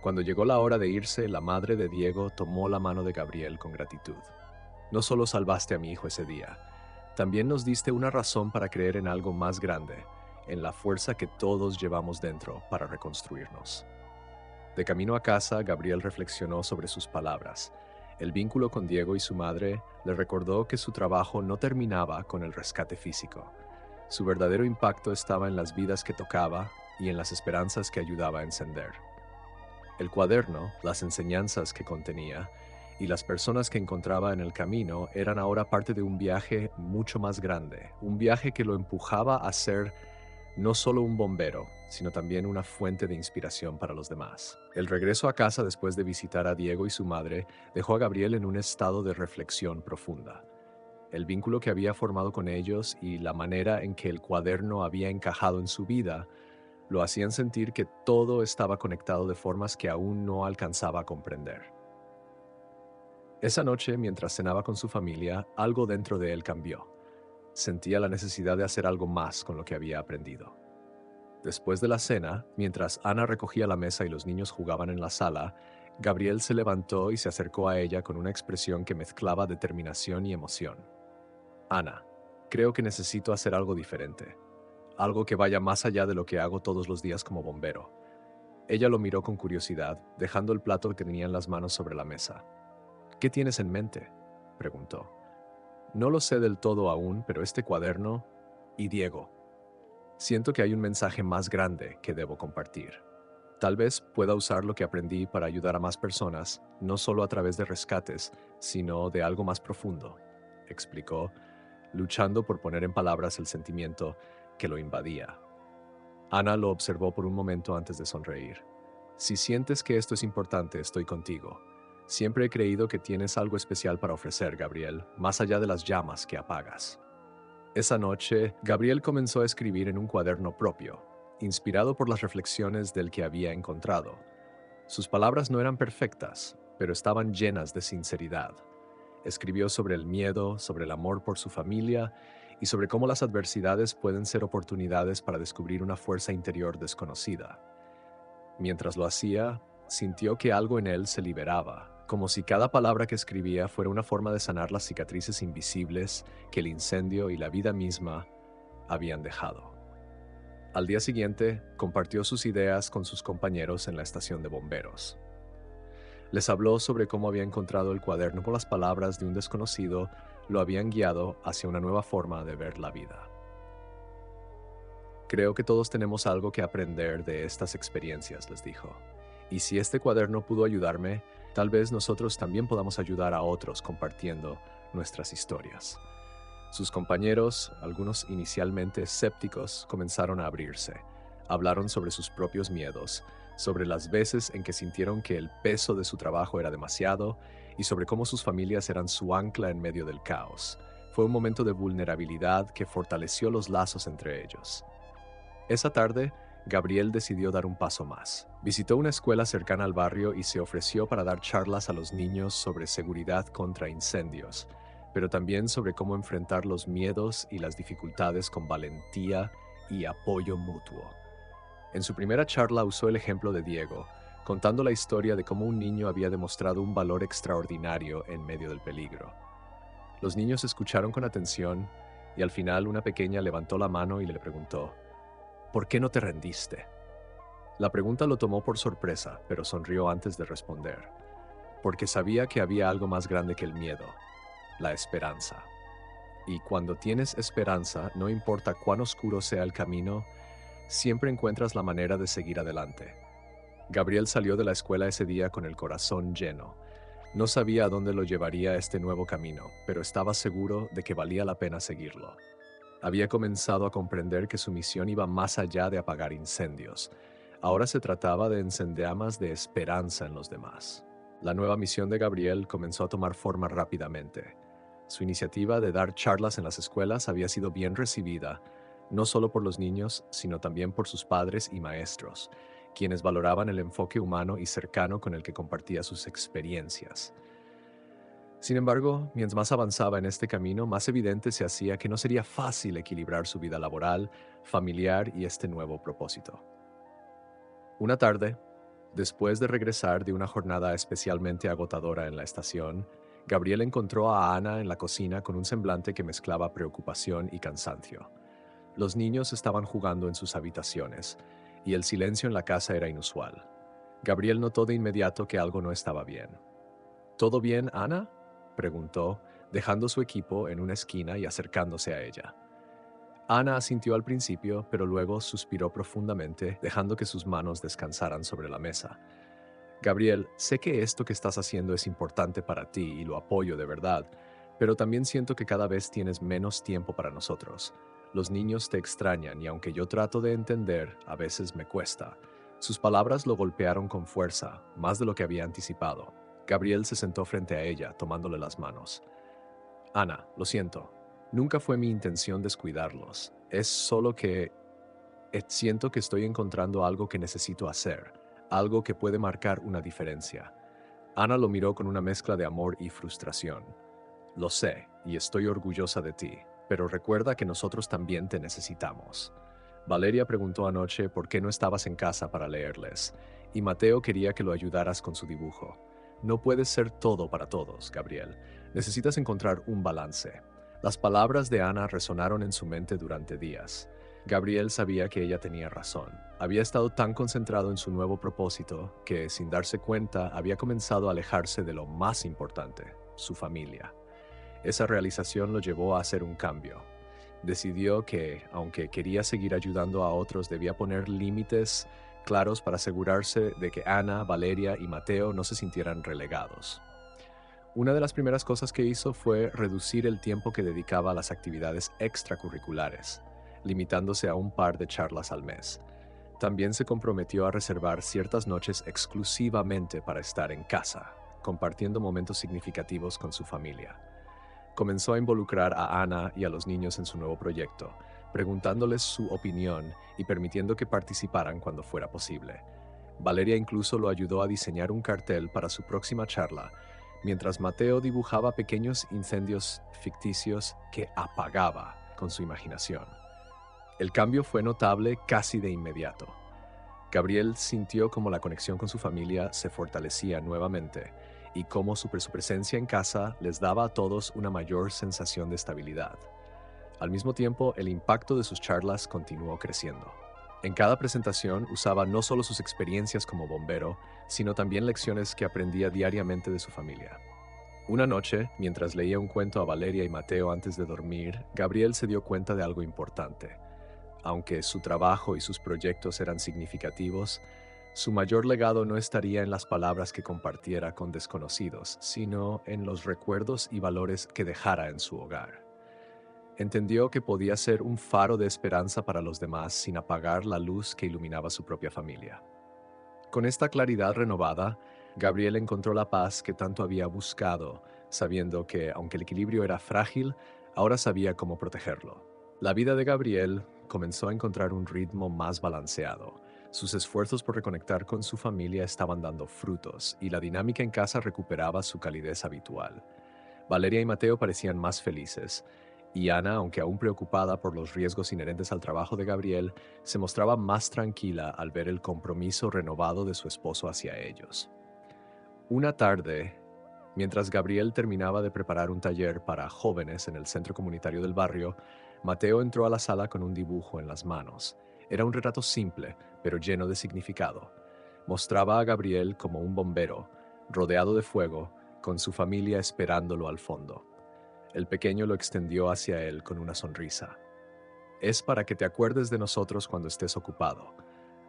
Cuando llegó la hora de irse, la madre de Diego tomó la mano de Gabriel con gratitud. «No solo salvaste a mi hijo ese día, también nos diste una razón para creer en algo más grande, en la fuerza que todos llevamos dentro para reconstruirnos». De camino a casa, Gabriel reflexionó sobre sus palabras. El vínculo con Diego y su madre le recordó que su trabajo no terminaba con el rescate físico. Su verdadero impacto estaba en las vidas que tocaba y en las esperanzas que ayudaba a encender. El cuaderno, las enseñanzas que contenía y las personas que encontraba en el camino eran ahora parte de un viaje mucho más grande, un viaje que lo empujaba a ser no solo un bombero, sino también una fuente de inspiración para los demás. El regreso a casa después de visitar a Diego y su madre dejó a Gabriel en un estado de reflexión profunda. El vínculo que había formado con ellos y la manera en que el cuaderno había encajado en su vida lo hacían sentir que todo estaba conectado de formas que aún no alcanzaba a comprender. Esa noche, mientras cenaba con su familia, algo dentro de él cambió. Sentía la necesidad de hacer algo más con lo que había aprendido. Después de la cena, mientras Ana recogía la mesa y los niños jugaban en la sala, Gabriel se levantó y se acercó a ella con una expresión que mezclaba determinación y emoción. «Ana, creo que necesito hacer algo diferente, algo que vaya más allá de lo que hago todos los días como bombero. Ella lo miró con curiosidad, dejando el plato que tenía en las manos sobre la mesa. ¿Qué tienes en mente?, preguntó. No lo sé del todo aún, pero este cuaderno y Diego. Siento que hay un mensaje más grande que debo compartir. Tal vez pueda usar lo que aprendí para ayudar a más personas, no solo a través de rescates, sino de algo más profundo, explicó, luchando por poner en palabras el sentimiento que lo invadía. Ana lo observó por un momento antes de sonreír. Si sientes que esto es importante, estoy contigo. Siempre he creído que tienes algo especial para ofrecer, Gabriel, más allá de las llamas que apagas. Esa noche, Gabriel comenzó a escribir en un cuaderno propio, inspirado por las reflexiones del que había encontrado. Sus palabras no eran perfectas, pero estaban llenas de sinceridad. Escribió sobre el miedo, sobre el amor por su familia y sobre cómo las adversidades pueden ser oportunidades para descubrir una fuerza interior desconocida. Mientras lo hacía, sintió que algo en él se liberaba, como si cada palabra que escribía fuera una forma de sanar las cicatrices invisibles que el incendio y la vida misma habían dejado. Al día siguiente, compartió sus ideas con sus compañeros en la estación de bomberos. Les habló sobre cómo había encontrado el cuaderno con las palabras de un desconocido, lo habían guiado hacia una nueva forma de ver la vida. Creo que todos tenemos algo que aprender de estas experiencias, les dijo. Y si este cuaderno pudo ayudarme, tal vez nosotros también podamos ayudar a otros compartiendo nuestras historias. Sus compañeros, algunos inicialmente escépticos, comenzaron a abrirse. Hablaron sobre sus propios miedos, sobre las veces en que sintieron que el peso de su trabajo era demasiado y sobre cómo sus familias eran su ancla en medio del caos. Fue un momento de vulnerabilidad que fortaleció los lazos entre ellos. Esa tarde, Gabriel decidió dar un paso más. Visitó una escuela cercana al barrio y se ofreció para dar charlas a los niños sobre seguridad contra incendios, pero también sobre cómo enfrentar los miedos y las dificultades con valentía y apoyo mutuo. En su primera charla usó el ejemplo de Diego, contando la historia de cómo un niño había demostrado un valor extraordinario en medio del peligro. Los niños escucharon con atención y al final una pequeña levantó la mano y le preguntó: ¿por qué no te rendiste? La pregunta lo tomó por sorpresa, pero sonrió antes de responder, porque sabía que había algo más grande que el miedo, la esperanza. Y cuando tienes esperanza, no importa cuán oscuro sea el camino, siempre encuentras la manera de seguir adelante. Gabriel salió de la escuela ese día con el corazón lleno. No sabía a dónde lo llevaría este nuevo camino, pero estaba seguro de que valía la pena seguirlo. Había comenzado a comprender que su misión iba más allá de apagar incendios. Ahora se trataba de encender llamas de esperanza en los demás. La nueva misión de Gabriel comenzó a tomar forma rápidamente. Su iniciativa de dar charlas en las escuelas había sido bien recibida, no solo por los niños, sino también por sus padres y maestros, quienes valoraban el enfoque humano y cercano con el que compartía sus experiencias. Sin embargo, mientras más avanzaba en este camino, más evidente se hacía que no sería fácil equilibrar su vida laboral, familiar y este nuevo propósito. Una tarde, después de regresar de una jornada especialmente agotadora en la estación, Gabriel encontró a Ana en la cocina con un semblante que mezclaba preocupación y cansancio. Los niños estaban jugando en sus habitaciones, y el silencio en la casa era inusual. Gabriel notó de inmediato que algo no estaba bien. ¿Todo bien, Ana?, preguntó, dejando su equipo en una esquina y acercándose a ella. Ana asintió al principio, pero luego suspiró profundamente, dejando que sus manos descansaran sobre la mesa. Gabriel, sé que esto que estás haciendo es importante para ti y lo apoyo de verdad, pero también siento que cada vez tienes menos tiempo para nosotros. Los niños te extrañan y aunque yo trato de entender, a veces me cuesta. Sus palabras lo golpearon con fuerza, más de lo que había anticipado. Gabriel se sentó frente a ella, tomándole las manos. Ana, lo siento. Nunca fue mi intención descuidarlos. Es solo que siento que estoy encontrando algo que necesito hacer, algo que puede marcar una diferencia. Ana lo miró con una mezcla de amor y frustración. Lo sé, y estoy orgullosa de ti, pero recuerda que nosotros también te necesitamos. Valeria preguntó anoche por qué no estabas en casa para leerles, y Mateo quería que lo ayudaras con su dibujo. No puedes ser todo para todos, Gabriel. Necesitas encontrar un balance. Las palabras de Ana resonaron en su mente durante días. Gabriel sabía que ella tenía razón. Había estado tan concentrado en su nuevo propósito que, sin darse cuenta, había comenzado a alejarse de lo más importante, su familia. Esa realización lo llevó a hacer un cambio. Decidió que, aunque quería seguir ayudando a otros, debía poner límites claros para asegurarse de que Ana, Valeria y Mateo no se sintieran relegados. Una de las primeras cosas que hizo fue reducir el tiempo que dedicaba a las actividades extracurriculares, limitándose a un par de charlas al mes. También se comprometió a reservar ciertas noches exclusivamente para estar en casa, compartiendo momentos significativos con su familia. Comenzó a involucrar a Ana y a los niños en su nuevo proyecto, preguntándoles su opinión y permitiendo que participaran cuando fuera posible. Valeria incluso lo ayudó a diseñar un cartel para su próxima charla, mientras Mateo dibujaba pequeños incendios ficticios que apagaba con su imaginación. El cambio fue notable casi de inmediato. Gabriel sintió como la conexión con su familia se fortalecía nuevamente y cómo su presencia en casa les daba a todos una mayor sensación de estabilidad. Al mismo tiempo, el impacto de sus charlas continuó creciendo. En cada presentación usaba no solo sus experiencias como bombero, sino también lecciones que aprendía diariamente de su familia. Una noche, mientras leía un cuento a Valeria y Mateo antes de dormir, Gabriel se dio cuenta de algo importante. Aunque su trabajo y sus proyectos eran significativos, su mayor legado no estaría en las palabras que compartiera con desconocidos, sino en los recuerdos y valores que dejara en su hogar. Entendió que podía ser un faro de esperanza para los demás sin apagar la luz que iluminaba su propia familia. Con esta claridad renovada, Gabriel encontró la paz que tanto había buscado, sabiendo que, aunque el equilibrio era frágil, ahora sabía cómo protegerlo. La vida de Gabriel comenzó a encontrar un ritmo más balanceado. Sus esfuerzos por reconectar con su familia estaban dando frutos y la dinámica en casa recuperaba su calidez habitual. Valeria y Mateo parecían más felices, y Ana, aunque aún preocupada por los riesgos inherentes al trabajo de Gabriel, se mostraba más tranquila al ver el compromiso renovado de su esposo hacia ellos. Una tarde, mientras Gabriel terminaba de preparar un taller para jóvenes en el centro comunitario del barrio, Mateo entró a la sala con un dibujo en las manos. Era un retrato simple, pero lleno de significado. Mostraba a Gabriel como un bombero, rodeado de fuego, con su familia esperándolo al fondo. El pequeño lo extendió hacia él con una sonrisa. «Es para que te acuerdes de nosotros cuando estés ocupado»,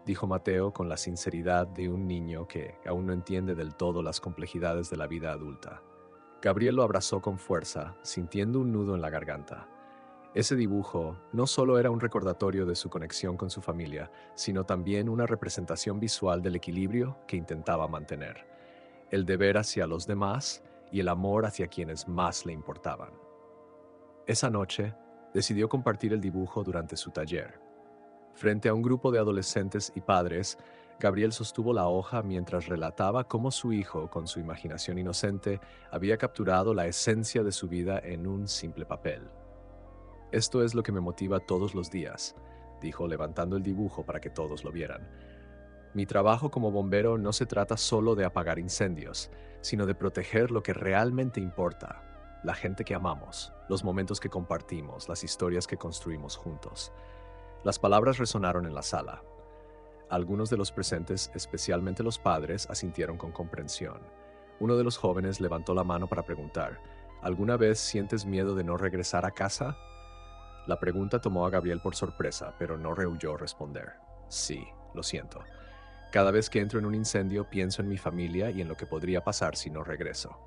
dijo Mateo con la sinceridad de un niño que aún no entiende del todo las complejidades de la vida adulta. Gabriel lo abrazó con fuerza, sintiendo un nudo en la garganta. Ese dibujo no solo era un recordatorio de su conexión con su familia, sino también una representación visual del equilibrio que intentaba mantener, el deber hacia los demás y el amor hacia quienes más le importaban. Esa noche, decidió compartir el dibujo durante su taller. Frente a un grupo de adolescentes y padres, Gabriel sostuvo la hoja mientras relataba cómo su hijo, con su imaginación inocente, había capturado la esencia de su vida en un simple papel. «Esto es lo que me motiva todos los días», dijo levantando el dibujo para que todos lo vieran. «Mi trabajo como bombero no se trata solo de apagar incendios, sino de proteger lo que realmente importa, la gente que amamos, los momentos que compartimos, las historias que construimos juntos». Las palabras resonaron en la sala. Algunos de los presentes, especialmente los padres, asintieron con comprensión. Uno de los jóvenes levantó la mano para preguntar: «¿Alguna vez sientes miedo de no regresar a casa?». La pregunta tomó a Gabriel por sorpresa, pero no rehuyó responder. «Sí, lo siento. Cada vez que entro en un incendio pienso en mi familia y en lo que podría pasar si no regreso.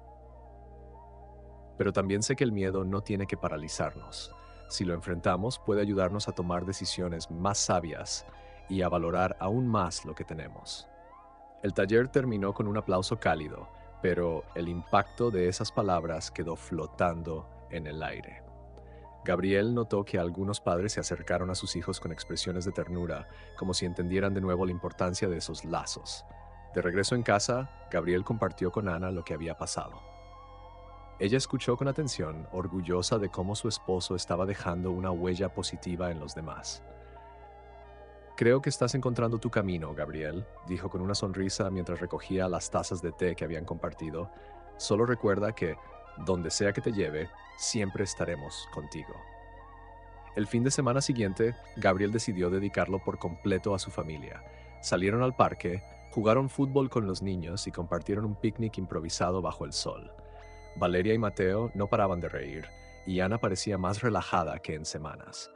Pero también sé que el miedo no tiene que paralizarnos. Si lo enfrentamos, puede ayudarnos a tomar decisiones más sabias y a valorar aún más lo que tenemos». El taller terminó con un aplauso cálido, pero el impacto de esas palabras quedó flotando en el aire. Gabriel notó que algunos padres se acercaron a sus hijos con expresiones de ternura, como si entendieran de nuevo la importancia de esos lazos. De regreso en casa, Gabriel compartió con Ana lo que había pasado. Ella escuchó con atención, orgullosa de cómo su esposo estaba dejando una huella positiva en los demás. «Creo que estás encontrando tu camino, Gabriel», dijo con una sonrisa mientras recogía las tazas de té que habían compartido. «Solo recuerda que, donde sea que te lleve, siempre estaremos contigo». El fin de semana siguiente, Gabriel decidió dedicarlo por completo a su familia. Salieron al parque, jugaron fútbol con los niños y compartieron un picnic improvisado bajo el sol. Valeria y Mateo no paraban de reír, y Ana parecía más relajada que en semanas.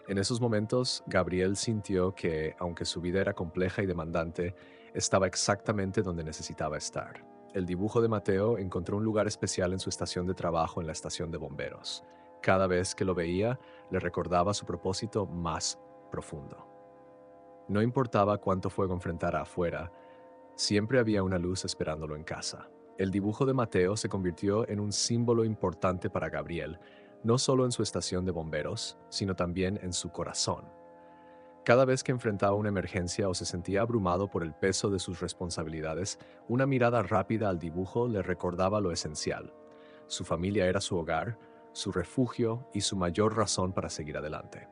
En esos momentos, Gabriel sintió que, aunque su vida era compleja y demandante, estaba exactamente donde necesitaba estar. El dibujo de Mateo encontró un lugar especial en su estación de trabajo en la estación de bomberos. Cada vez que lo veía, le recordaba su propósito más profundo. No importaba cuánto fuego enfrentara afuera, siempre había una luz esperándolo en casa. El dibujo de Mateo se convirtió en un símbolo importante para Gabriel, no solo en su estación de bomberos, sino también en su corazón. Cada vez que enfrentaba una emergencia o se sentía abrumado por el peso de sus responsabilidades, una mirada rápida al dibujo le recordaba lo esencial. Su familia era su hogar, su refugio y su mayor razón para seguir adelante.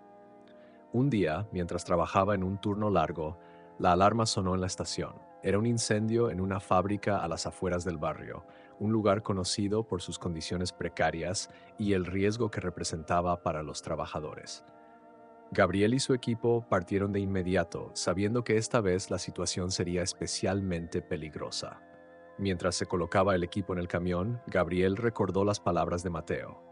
Un día, mientras trabajaba en un turno largo, la alarma sonó en la estación. Era un incendio en una fábrica a las afueras del barrio, un lugar conocido por sus condiciones precarias y el riesgo que representaba para los trabajadores. Gabriel y su equipo partieron de inmediato, sabiendo que esta vez la situación sería especialmente peligrosa. Mientras se colocaba el equipo en el camión, Gabriel recordó las palabras de Mateo.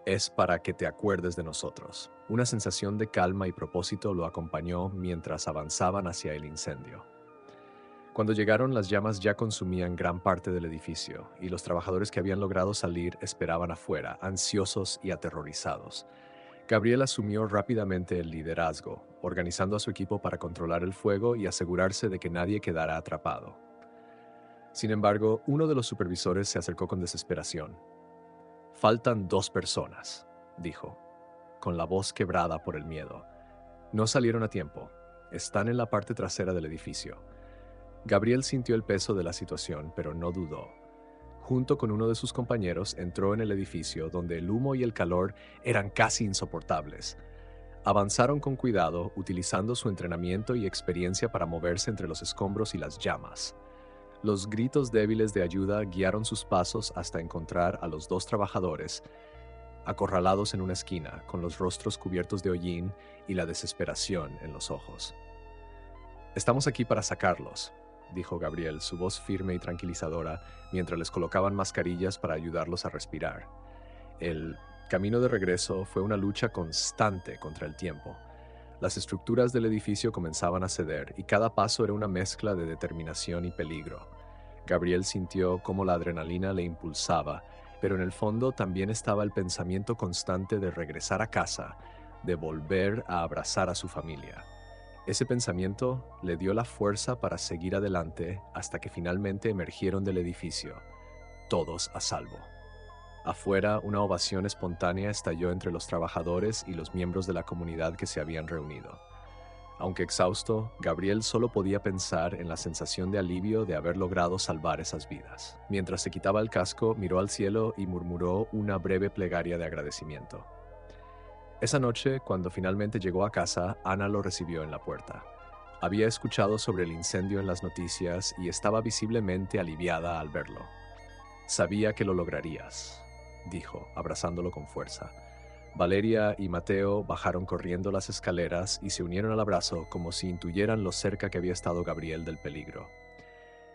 Es para que te acuerdes de nosotros. Una sensación de calma y propósito lo acompañó mientras avanzaban hacia el incendio. Cuando llegaron, las llamas ya consumían gran parte del edificio, y los trabajadores que habían logrado salir esperaban afuera, ansiosos y aterrorizados. Gabriel asumió rápidamente el liderazgo, organizando a su equipo para controlar el fuego y asegurarse de que nadie quedara atrapado. Sin embargo, uno de los supervisores se acercó con desesperación. «Faltan 2 personas», dijo, con la voz quebrada por el miedo. «No salieron a tiempo. Están en la parte trasera del edificio». Gabriel sintió el peso de la situación, pero no dudó. Junto con uno de sus compañeros, entró en el edificio donde el humo y el calor eran casi insoportables. Avanzaron con cuidado, utilizando su entrenamiento y experiencia para moverse entre los escombros y las llamas. Los gritos débiles de ayuda guiaron sus pasos hasta encontrar a los 2 trabajadores, acorralados en una esquina, con los rostros cubiertos de hollín y la desesperación en los ojos. «Estamos aquí para sacarlos», dijo Gabriel, su voz firme y tranquilizadora, mientras les colocaban mascarillas para ayudarlos a respirar. El camino de regreso fue una lucha constante contra el tiempo. Las estructuras del edificio comenzaban a ceder y cada paso era una mezcla de determinación y peligro. Gabriel sintió cómo la adrenalina le impulsaba, pero en el fondo también estaba el pensamiento constante de regresar a casa, de volver a abrazar a su familia. Ese pensamiento le dio la fuerza para seguir adelante hasta que finalmente emergieron del edificio, todos a salvo. Afuera, una ovación espontánea estalló entre los trabajadores y los miembros de la comunidad que se habían reunido. Aunque exhausto, Gabriel solo podía pensar en la sensación de alivio de haber logrado salvar esas vidas. Mientras se quitaba el casco, miró al cielo y murmuró una breve plegaria de agradecimiento. Esa noche, cuando finalmente llegó a casa, Ana lo recibió en la puerta. Había escuchado sobre el incendio en las noticias y estaba visiblemente aliviada al verlo. «Sabía que lo lograrías», dijo, abrazándolo con fuerza. Valeria y Mateo bajaron corriendo las escaleras y se unieron al abrazo como si intuyeran lo cerca que había estado Gabriel del peligro.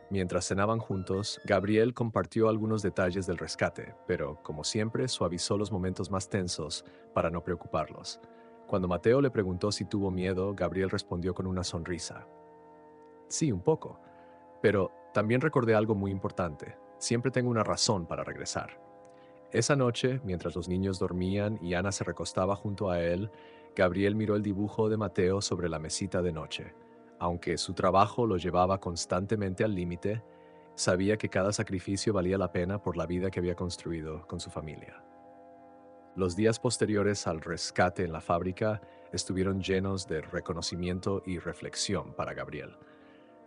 Mientras cenaban juntos, Gabriel compartió algunos detalles del rescate, pero, como siempre, suavizó los momentos más tensos para no preocuparlos. Cuando Mateo le preguntó si tuvo miedo, Gabriel respondió con una sonrisa. «Sí, un poco. Pero también recordé algo muy importante. Siempre tengo una razón para regresar». Esa noche, mientras los niños dormían y Ana se recostaba junto a él, Gabriel miró el dibujo de Mateo sobre la mesita de noche. Aunque su trabajo lo llevaba constantemente al límite, sabía que cada sacrificio valía la pena por la vida que había construido con su familia. Los días posteriores al rescate en la fábrica estuvieron llenos de reconocimiento y reflexión para Gabriel.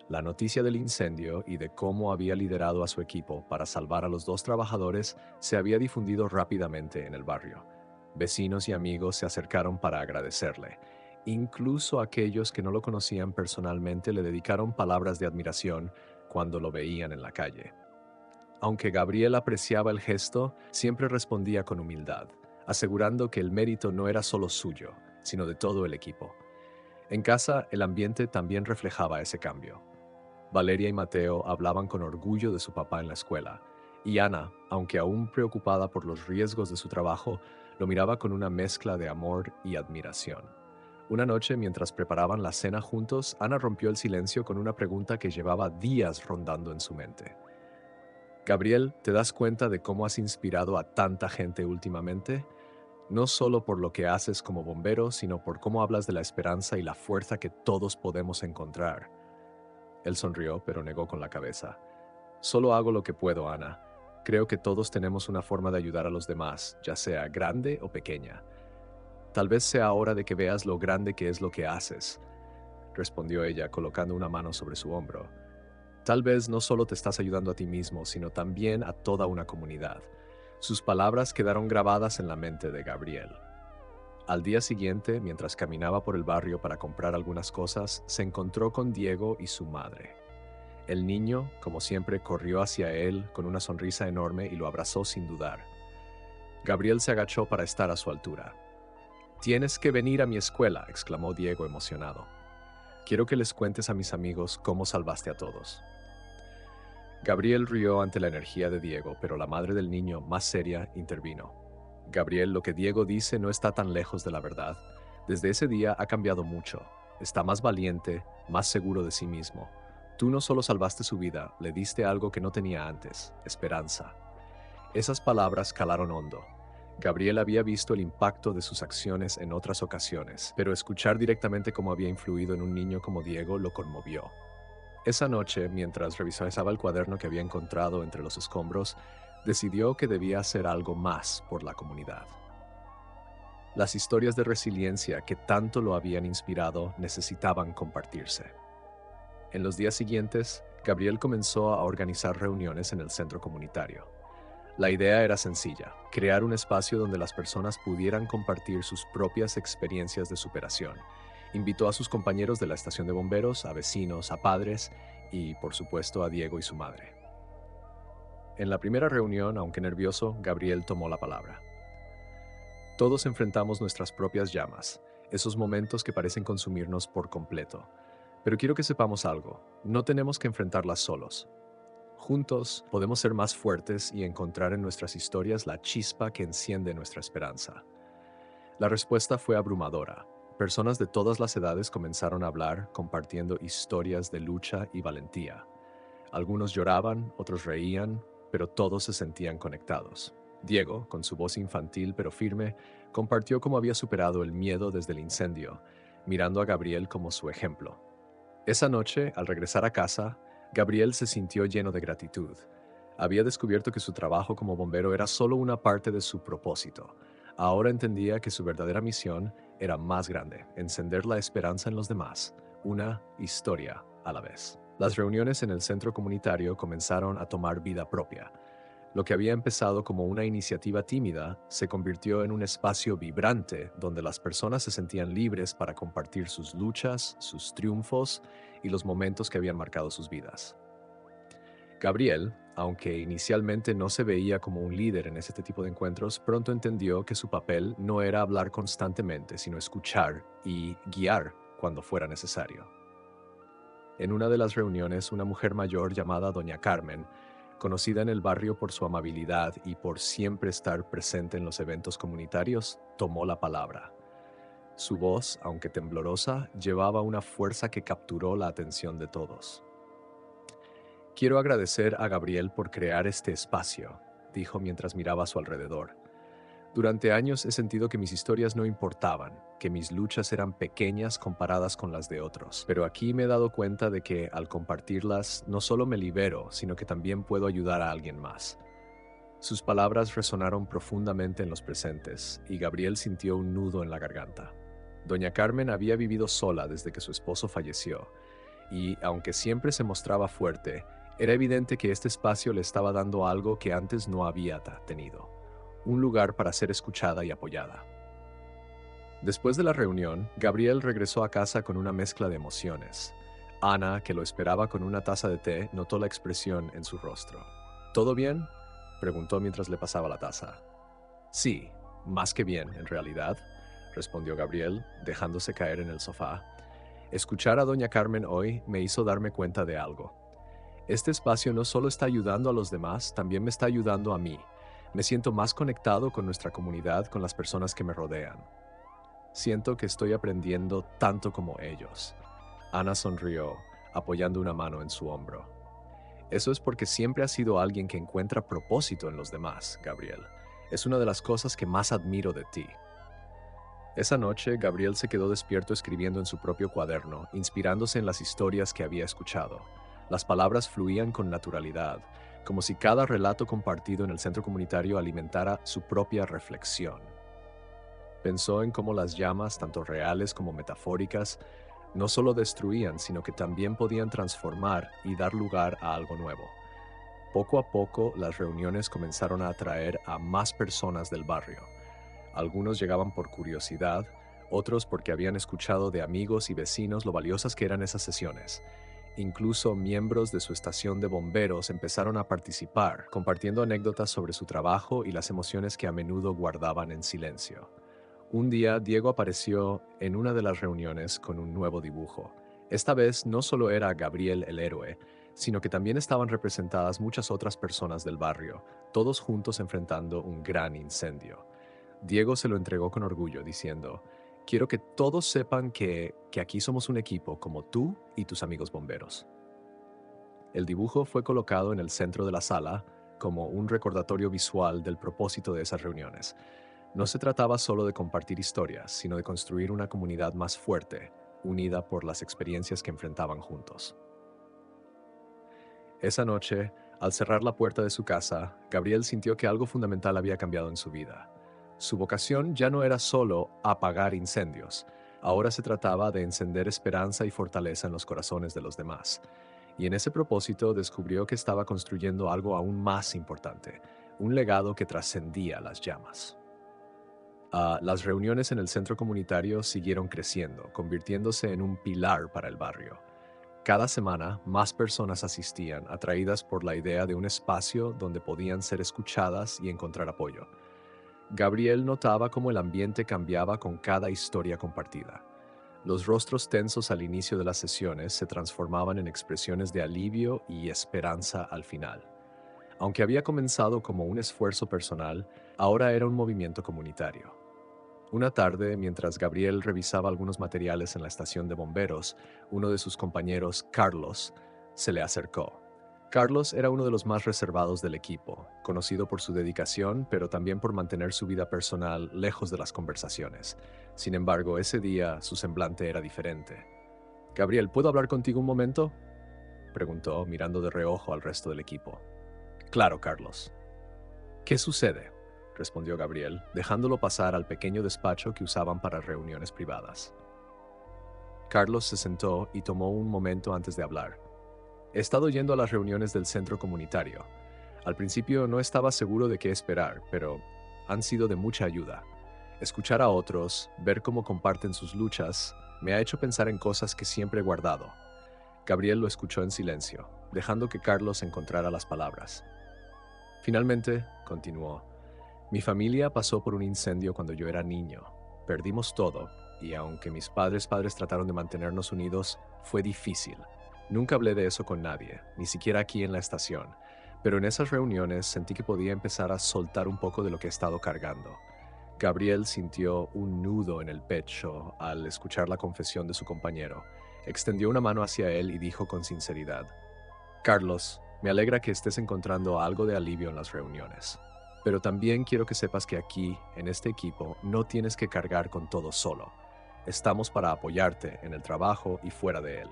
La noticia del incendio y de cómo había liderado a su equipo para salvar a los 2 trabajadores se había difundido rápidamente en el barrio. Vecinos y amigos se acercaron para agradecerle. Incluso aquellos que no lo conocían personalmente le dedicaron palabras de admiración cuando lo veían en la calle. Aunque Gabriel apreciaba el gesto, siempre respondía con humildad. asegurando que el mérito no era solo suyo, sino de todo el equipo. En casa, el ambiente también reflejaba ese cambio. Valeria y Mateo hablaban con orgullo de su papá en la escuela, y Ana, aunque aún preocupada por los riesgos de su trabajo, lo miraba con una mezcla de amor y admiración. Una noche, mientras preparaban la cena juntos, Ana rompió el silencio con una pregunta que llevaba días rondando en su mente. Gabriel, ¿te das cuenta de cómo has inspirado a tanta gente últimamente? No solo por lo que haces como bombero, sino por cómo hablas de la esperanza y la fuerza que todos podemos encontrar. Él sonrió, pero negó con la cabeza. Solo hago lo que puedo, Ana. Creo que todos tenemos una forma de ayudar a los demás, ya sea grande o pequeña. Tal vez sea hora de que veas lo grande que es lo que haces, respondió ella, colocando una mano sobre su hombro. Tal vez no solo te estás ayudando a ti mismo, sino también a toda una comunidad. Sus palabras quedaron grabadas en la mente de Gabriel. Al día siguiente, mientras caminaba por el barrio para comprar algunas cosas, se encontró con Diego y su madre. El niño, como siempre, corrió hacia él con una sonrisa enorme y lo abrazó sin dudar. Gabriel se agachó para estar a su altura. «Tienes que venir a mi escuela», exclamó Diego emocionado. «Quiero que les cuentes a mis amigos cómo salvaste a todos». Gabriel rió ante la energía de Diego, pero la madre del niño, más seria, intervino. «Gabriel, lo que Diego dice no está tan lejos de la verdad. Desde ese día ha cambiado mucho. Está más valiente, más seguro de sí mismo. Tú no solo salvaste su vida, le diste algo que no tenía antes, esperanza». Esas palabras calaron hondo. Gabriel había visto el impacto de sus acciones en otras ocasiones, pero escuchar directamente cómo había influido en un niño como Diego lo conmovió. Esa noche, mientras revisaba el cuaderno que había encontrado entre los escombros, decidió que debía hacer algo más por la comunidad. Las historias de resiliencia que tanto lo habían inspirado necesitaban compartirse. En los días siguientes, Gabriel comenzó a organizar reuniones en el centro comunitario. La idea era sencilla: crear un espacio donde las personas pudieran compartir sus propias experiencias de superación. Invitó a sus compañeros de la estación de bomberos, a vecinos, a padres y, por supuesto, a Diego y su madre. En la primera reunión, aunque nervioso, Gabriel tomó la palabra. Todos enfrentamos nuestras propias llamas, esos momentos que parecen consumirnos por completo. Pero quiero que sepamos algo: no tenemos que enfrentarlas solos. Juntos podemos ser más fuertes y encontrar en nuestras historias la chispa que enciende nuestra esperanza. La respuesta fue abrumadora. Personas de todas las edades comenzaron a hablar, compartiendo historias de lucha y valentía. Algunos lloraban, otros reían, pero todos se sentían conectados. Diego, con su voz infantil pero firme, compartió cómo había superado el miedo desde el incendio, mirando a Gabriel como su ejemplo. Esa noche, al regresar a casa, Gabriel se sintió lleno de gratitud. Había descubierto que su trabajo como bombero era solo una parte de su propósito. Ahora entendía que su verdadera misión era más grande: encender la esperanza en los demás, una historia a la vez. Las reuniones en el centro comunitario comenzaron a tomar vida propia. Lo que había empezado como una iniciativa tímida se convirtió en un espacio vibrante donde las personas se sentían libres para compartir sus luchas, sus triunfos y los momentos que habían marcado sus vidas. Gabriel, aunque inicialmente no se veía como un líder en este tipo de encuentros, pronto entendió que su papel no era hablar constantemente, sino escuchar y guiar cuando fuera necesario. En una de las reuniones, una mujer mayor llamada Doña Carmen, conocida en el barrio por su amabilidad y por siempre estar presente en los eventos comunitarios, tomó la palabra. Su voz, aunque temblorosa, llevaba una fuerza que capturó la atención de todos. «Quiero agradecer a Gabriel por crear este espacio», dijo mientras miraba a su alrededor. «Durante años he sentido que mis historias no importaban, que mis luchas eran pequeñas comparadas con las de otros. Pero aquí me he dado cuenta de que, al compartirlas, no solo me libero, sino que también puedo ayudar a alguien más». Sus palabras resonaron profundamente en los presentes, y Gabriel sintió un nudo en la garganta. Doña Carmen había vivido sola desde que su esposo falleció, y, aunque siempre se mostraba fuerte, era evidente que este espacio le estaba dando algo que antes no había tenido: un lugar para ser escuchada y apoyada. Después de la reunión, Gabriel regresó a casa con una mezcla de emociones. Ana, que lo esperaba con una taza de té, notó la expresión en su rostro. «¿Todo bien?», preguntó mientras le pasaba la taza. «Sí», Más que bien, en realidad, respondió Gabriel, dejándose caer en el sofá. Escuchar a doña Carmen hoy me hizo darme cuenta de algo. Este espacio no solo está ayudando a los demás, también me está ayudando a mí. Me siento más conectado con nuestra comunidad, con las personas que me rodean. Siento que estoy aprendiendo tanto como ellos. Ana sonrió, apoyando una mano en su hombro. Eso es porque siempre has sido alguien que encuentra propósito en los demás, Gabriel. Es una de las cosas que más admiro de ti. Esa noche, Gabriel se quedó despierto escribiendo en su propio cuaderno, inspirándose en las historias que había escuchado. Las palabras fluían con naturalidad, como si cada relato compartido en el centro comunitario alimentara su propia reflexión. Pensó en cómo las llamas, tanto reales como metafóricas, no solo destruían, sino que también podían transformar y dar lugar a algo nuevo. Poco a poco, las reuniones comenzaron a atraer a más personas del barrio. Algunos llegaban por curiosidad, otros porque habían escuchado de amigos y vecinos lo valiosas que eran esas sesiones. Incluso miembros de su estación de bomberos empezaron a participar, compartiendo anécdotas sobre su trabajo y las emociones que a menudo guardaban en silencio. Un día, Diego apareció en una de las reuniones con un nuevo dibujo. Esta vez no solo era Gabriel el héroe, sino que también estaban representadas muchas otras personas del barrio, todos juntos enfrentando un gran incendio. Diego se lo entregó con orgullo, diciendo: quiero que todos sepan que aquí somos un equipo como tú y tus amigos bomberos. El dibujo fue colocado en el centro de la sala como un recordatorio visual del propósito de esas reuniones. No se trataba solo de compartir historias, sino de construir una comunidad más fuerte, unida por las experiencias que enfrentaban juntos. Esa noche, al cerrar la puerta de su casa, Gabriel sintió que algo fundamental había cambiado en su vida. Su vocación ya no era solo apagar incendios, ahora se trataba de encender esperanza y fortaleza en los corazones de los demás. Y en ese propósito descubrió que estaba construyendo algo aún más importante, un legado que trascendía las llamas. Las reuniones en el centro comunitario siguieron creciendo, convirtiéndose en un pilar para el barrio. Cada semana, más personas asistían, atraídas por la idea de un espacio donde podían ser escuchadas y encontrar apoyo. Gabriel notaba cómo el ambiente cambiaba con cada historia compartida. Los rostros tensos al inicio de las sesiones se transformaban en expresiones de alivio y esperanza al final. Aunque había comenzado como un esfuerzo personal, ahora era un movimiento comunitario. Una tarde, mientras Gabriel revisaba algunos materiales en la estación de bomberos, uno de sus compañeros, Carlos, se le acercó. Carlos era uno de los más reservados del equipo, conocido por su dedicación, pero también por mantener su vida personal lejos de las conversaciones. Sin embargo, ese día su semblante era diferente. «Gabriel, ¿puedo hablar contigo un momento?», preguntó, mirando de reojo al resto del equipo. «Claro, Carlos». «¿Qué sucede?», respondió Gabriel, dejándolo pasar al pequeño despacho que usaban para reuniones privadas. Carlos se sentó y tomó un momento antes de hablar. «He estado yendo a las reuniones del centro comunitario. Al principio no estaba seguro de qué esperar, pero han sido de mucha ayuda. Escuchar a otros, ver cómo comparten sus luchas, me ha hecho pensar en cosas que siempre he guardado». Gabriel lo escuchó en silencio, dejando que Carlos encontrara las palabras. «Finalmente», continuó, «mi familia pasó por un incendio cuando yo era niño. Perdimos todo, y aunque mis padres trataron de mantenernos unidos, fue difícil. Nunca hablé de eso con nadie, ni siquiera aquí en la estación, pero en esas reuniones sentí que podía empezar a soltar un poco de lo que he estado cargando». Gabriel sintió un nudo en el pecho al escuchar la confesión de su compañero. Extendió una mano hacia él y dijo con sinceridad: «Carlos, me alegra que estés encontrando algo de alivio en las reuniones. Pero también quiero que sepas que aquí, en este equipo, no tienes que cargar con todo solo. Estamos para apoyarte en el trabajo y fuera de él».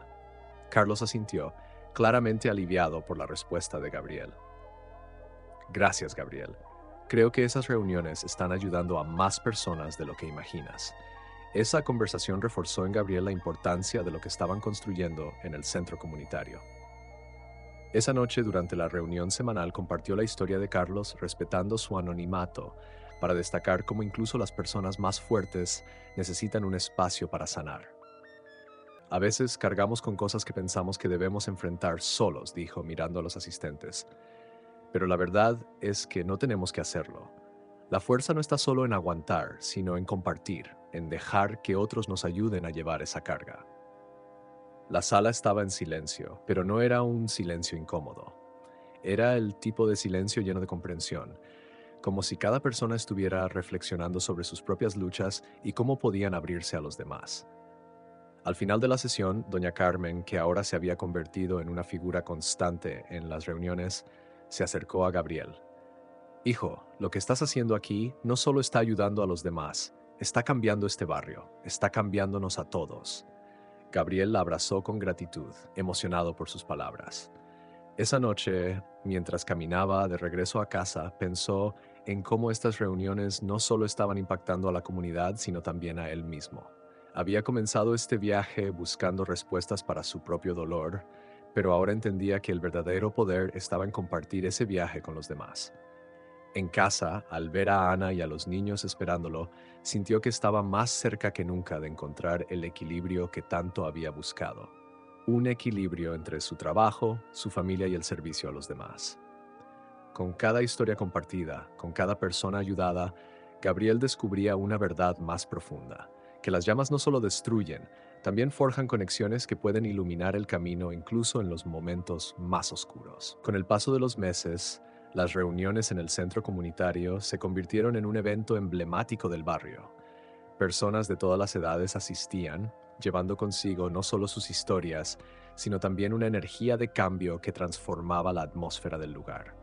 Carlos asintió, claramente aliviado por la respuesta de Gabriel. «Gracias, Gabriel. Creo que esas reuniones están ayudando a más personas de lo que imaginas». Esa conversación reforzó en Gabriel la importancia de lo que estaban construyendo en el centro comunitario. Esa noche, durante la reunión semanal, compartió la historia de Carlos respetando su anonimato, para destacar cómo incluso las personas más fuertes necesitan un espacio para sanar. «A veces cargamos con cosas que pensamos que debemos enfrentar solos», dijo, mirando a los asistentes. «Pero la verdad es que no tenemos que hacerlo. La fuerza no está solo en aguantar, sino en compartir, en dejar que otros nos ayuden a llevar esa carga. La sala estaba en silencio, pero no era un silencio incómodo. Era el tipo de silencio lleno de comprensión, como si cada persona estuviera reflexionando sobre sus propias luchas y cómo podían abrirse a los demás. Al final de la sesión, doña Carmen, que ahora se había convertido en una figura constante en las reuniones, se acercó a Gabriel. Hijo, lo que estás haciendo aquí no solo está ayudando a los demás, está cambiando este barrio, está cambiándonos a todos. Gabriel la abrazó con gratitud, emocionado por sus palabras. Esa noche, mientras caminaba de regreso a casa, pensó en cómo estas reuniones no solo estaban impactando a la comunidad, sino también a él mismo. Había comenzado este viaje buscando respuestas para su propio dolor, pero ahora entendía que el verdadero poder estaba en compartir ese viaje con los demás. En casa, al ver a Ana y a los niños esperándolo, sintió que estaba más cerca que nunca de encontrar el equilibrio que tanto había buscado. Un equilibrio entre su trabajo, su familia y el servicio a los demás. Con cada historia compartida, con cada persona ayudada, Gabriel descubría una verdad más profunda, que las llamas no solo destruyen, también forjan conexiones que pueden iluminar el camino incluso en los momentos más oscuros. Con el paso de los meses, las reuniones en el centro comunitario se convirtieron en un evento emblemático del barrio. Personas de todas las edades asistían, llevando consigo no solo sus historias, sino también una energía de cambio que transformaba la atmósfera del lugar.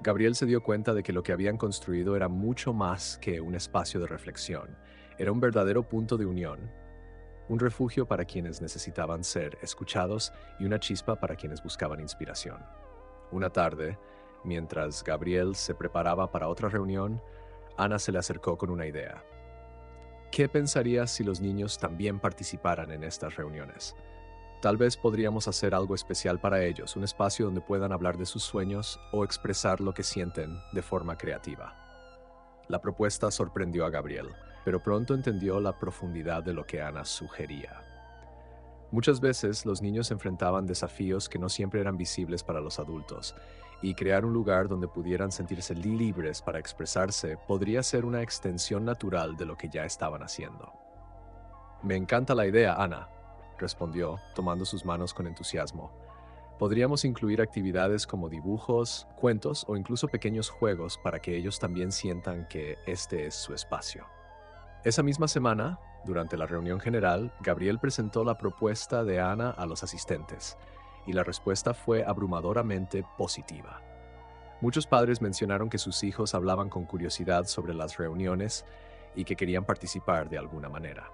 Gabriel se dio cuenta de que lo que habían construido era mucho más que un espacio de reflexión. Era un verdadero punto de unión, un refugio para quienes necesitaban ser escuchados y una chispa para quienes buscaban inspiración. Una tarde, mientras Gabriel se preparaba para otra reunión, Ana se le acercó con una idea. ¿Qué pensarías si los niños también participaran en estas reuniones? Tal vez podríamos hacer algo especial para ellos, un espacio donde puedan hablar de sus sueños o expresar lo que sienten de forma creativa. La propuesta sorprendió a Gabriel, pero pronto entendió la profundidad de lo que Ana sugería. Muchas veces los niños enfrentaban desafíos que no siempre eran visibles para los adultos, y crear un lugar donde pudieran sentirse libres para expresarse podría ser una extensión natural de lo que ya estaban haciendo. Me encanta la idea, Ana, respondió, tomando sus manos con entusiasmo. Podríamos incluir actividades como dibujos, cuentos o incluso pequeños juegos para que ellos también sientan que este es su espacio. Esa misma semana, durante la reunión general, Gabriel presentó la propuesta de Ana a los asistentes, y la respuesta fue abrumadoramente positiva. Muchos padres mencionaron que sus hijos hablaban con curiosidad sobre las reuniones y que querían participar de alguna manera.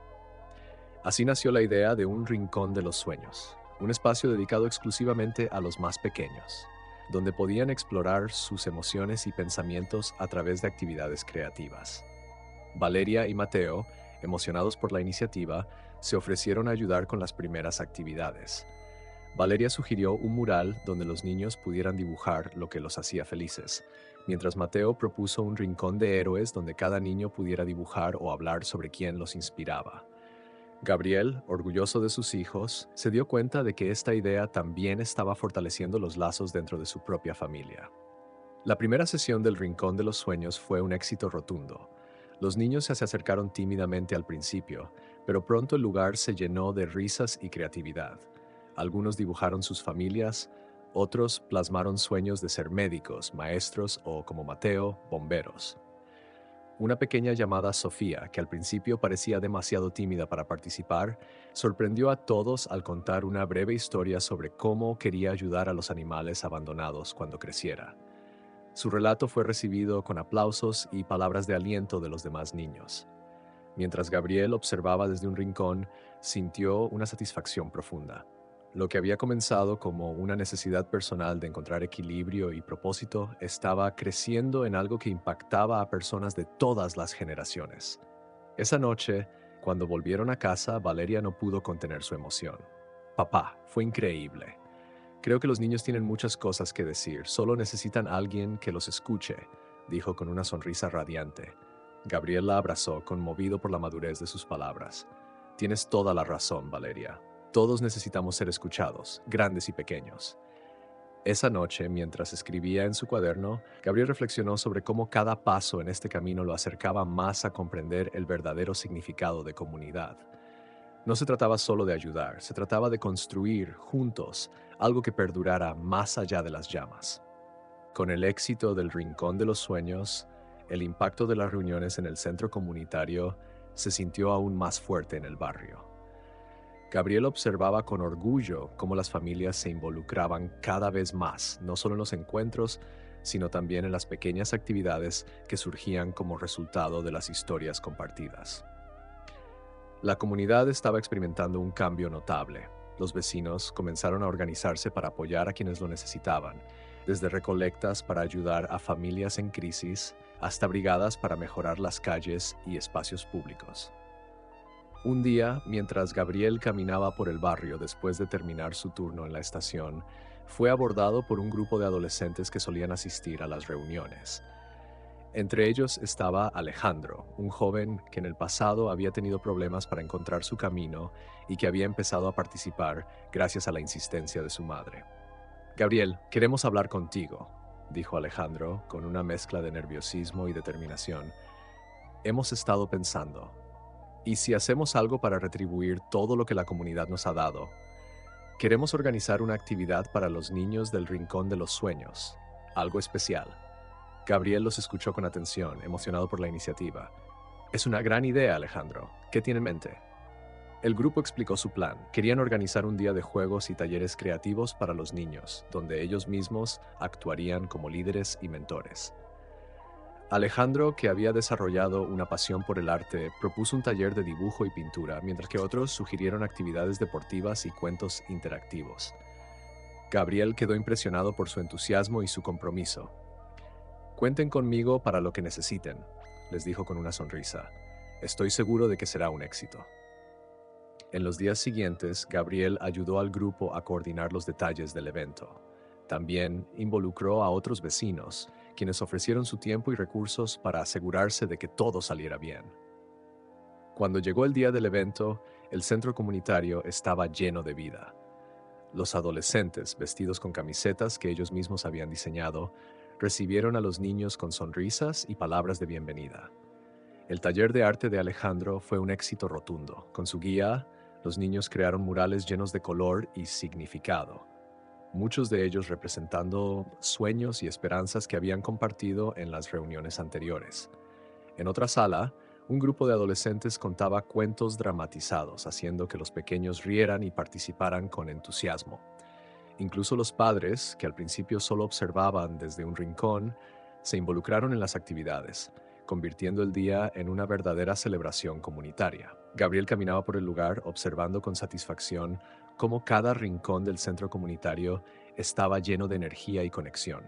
Así nació la idea de un rincón de los sueños, un espacio dedicado exclusivamente a los más pequeños, donde podían explorar sus emociones y pensamientos a través de actividades creativas. Valeria y Mateo, emocionados por la iniciativa, se ofrecieron a ayudar con las primeras actividades. Valeria sugirió un mural donde los niños pudieran dibujar lo que los hacía felices, mientras Mateo propuso un rincón de héroes donde cada niño pudiera dibujar o hablar sobre quién los inspiraba. Gabriel, orgulloso de sus hijos, se dio cuenta de que esta idea también estaba fortaleciendo los lazos dentro de su propia familia. La primera sesión del Rincón de los Sueños fue un éxito rotundo. Los niños se acercaron tímidamente al principio, pero pronto el lugar se llenó de risas y creatividad. Algunos dibujaron sus familias, otros plasmaron sueños de ser médicos, maestros o, como Mateo, bomberos. Una pequeña llamada Sofía, que al principio parecía demasiado tímida para participar, sorprendió a todos al contar una breve historia sobre cómo quería ayudar a los animales abandonados cuando creciera. Su relato fue recibido con aplausos y palabras de aliento de los demás niños. Mientras Gabriel observaba desde un rincón, sintió una satisfacción profunda. Lo que había comenzado como una necesidad personal de encontrar equilibrio y propósito estaba creciendo en algo que impactaba a personas de todas las generaciones. Esa noche, cuando volvieron a casa, Valeria no pudo contener su emoción. Papá, fue increíble. Creo que los niños tienen muchas cosas que decir, solo necesitan a alguien que los escuche, dijo con una sonrisa radiante. Gabriel la abrazó, conmovido por la madurez de sus palabras. Tienes toda la razón, Valeria. Todos necesitamos ser escuchados, grandes y pequeños. Esa noche, mientras escribía en su cuaderno, Gabriel reflexionó sobre cómo cada paso en este camino lo acercaba más a comprender el verdadero significado de comunidad. No se trataba solo de ayudar, se trataba de construir juntos algo que perdurara más allá de las llamas. Con el éxito del Rincón de los Sueños, el impacto de las reuniones en el centro comunitario se sintió aún más fuerte en el barrio. Gabriel observaba con orgullo cómo las familias se involucraban cada vez más, no solo en los encuentros, sino también en las pequeñas actividades que surgían como resultado de las historias compartidas. La comunidad estaba experimentando un cambio notable. Los vecinos comenzaron a organizarse para apoyar a quienes lo necesitaban, desde recolectas para ayudar a familias en crisis hasta brigadas para mejorar las calles y espacios públicos. Un día, mientras Gabriel caminaba por el barrio después de terminar su turno en la estación, fue abordado por un grupo de adolescentes que solían asistir a las reuniones. Entre ellos estaba Alejandro, un joven que en el pasado había tenido problemas para encontrar su camino y que había empezado a participar gracias a la insistencia de su madre. Gabriel, queremos hablar contigo, dijo Alejandro con una mezcla de nerviosismo y determinación. Hemos estado pensando, ¿y si hacemos algo para retribuir todo lo que la comunidad nos ha dado? Queremos organizar una actividad para los niños del Rincón de los Sueños, algo especial. Gabriel los escuchó con atención, emocionado por la iniciativa. Es una gran idea, Alejandro. ¿Qué tiene en mente? El grupo explicó su plan. Querían organizar un día de juegos y talleres creativos para los niños, donde ellos mismos actuarían como líderes y mentores. Alejandro, que había desarrollado una pasión por el arte, propuso un taller de dibujo y pintura, mientras que otros sugirieron actividades deportivas y cuentos interactivos. Gabriel quedó impresionado por su entusiasmo y su compromiso. Cuenten conmigo para lo que necesiten, les dijo con una sonrisa. Estoy seguro de que será un éxito. En los días siguientes, Gabriel ayudó al grupo a coordinar los detalles del evento. También involucró a otros vecinos, quienes ofrecieron su tiempo y recursos para asegurarse de que todo saliera bien. Cuando llegó el día del evento, el centro comunitario estaba lleno de vida. Los adolescentes, vestidos con camisetas que ellos mismos habían diseñado, recibieron a los niños con sonrisas y palabras de bienvenida. El taller de arte de Alejandro fue un éxito rotundo. Con su guía, los niños crearon murales llenos de color y significado, muchos de ellos representando sueños y esperanzas que habían compartido en las reuniones anteriores. En otra sala, un grupo de adolescentes contaba cuentos dramatizados, haciendo que los pequeños rieran y participaran con entusiasmo. Incluso los padres, que al principio solo observaban desde un rincón, se involucraron en las actividades, convirtiendo el día en una verdadera celebración comunitaria. Gabriel caminaba por el lugar observando con satisfacción cómo cada rincón del centro comunitario estaba lleno de energía y conexión.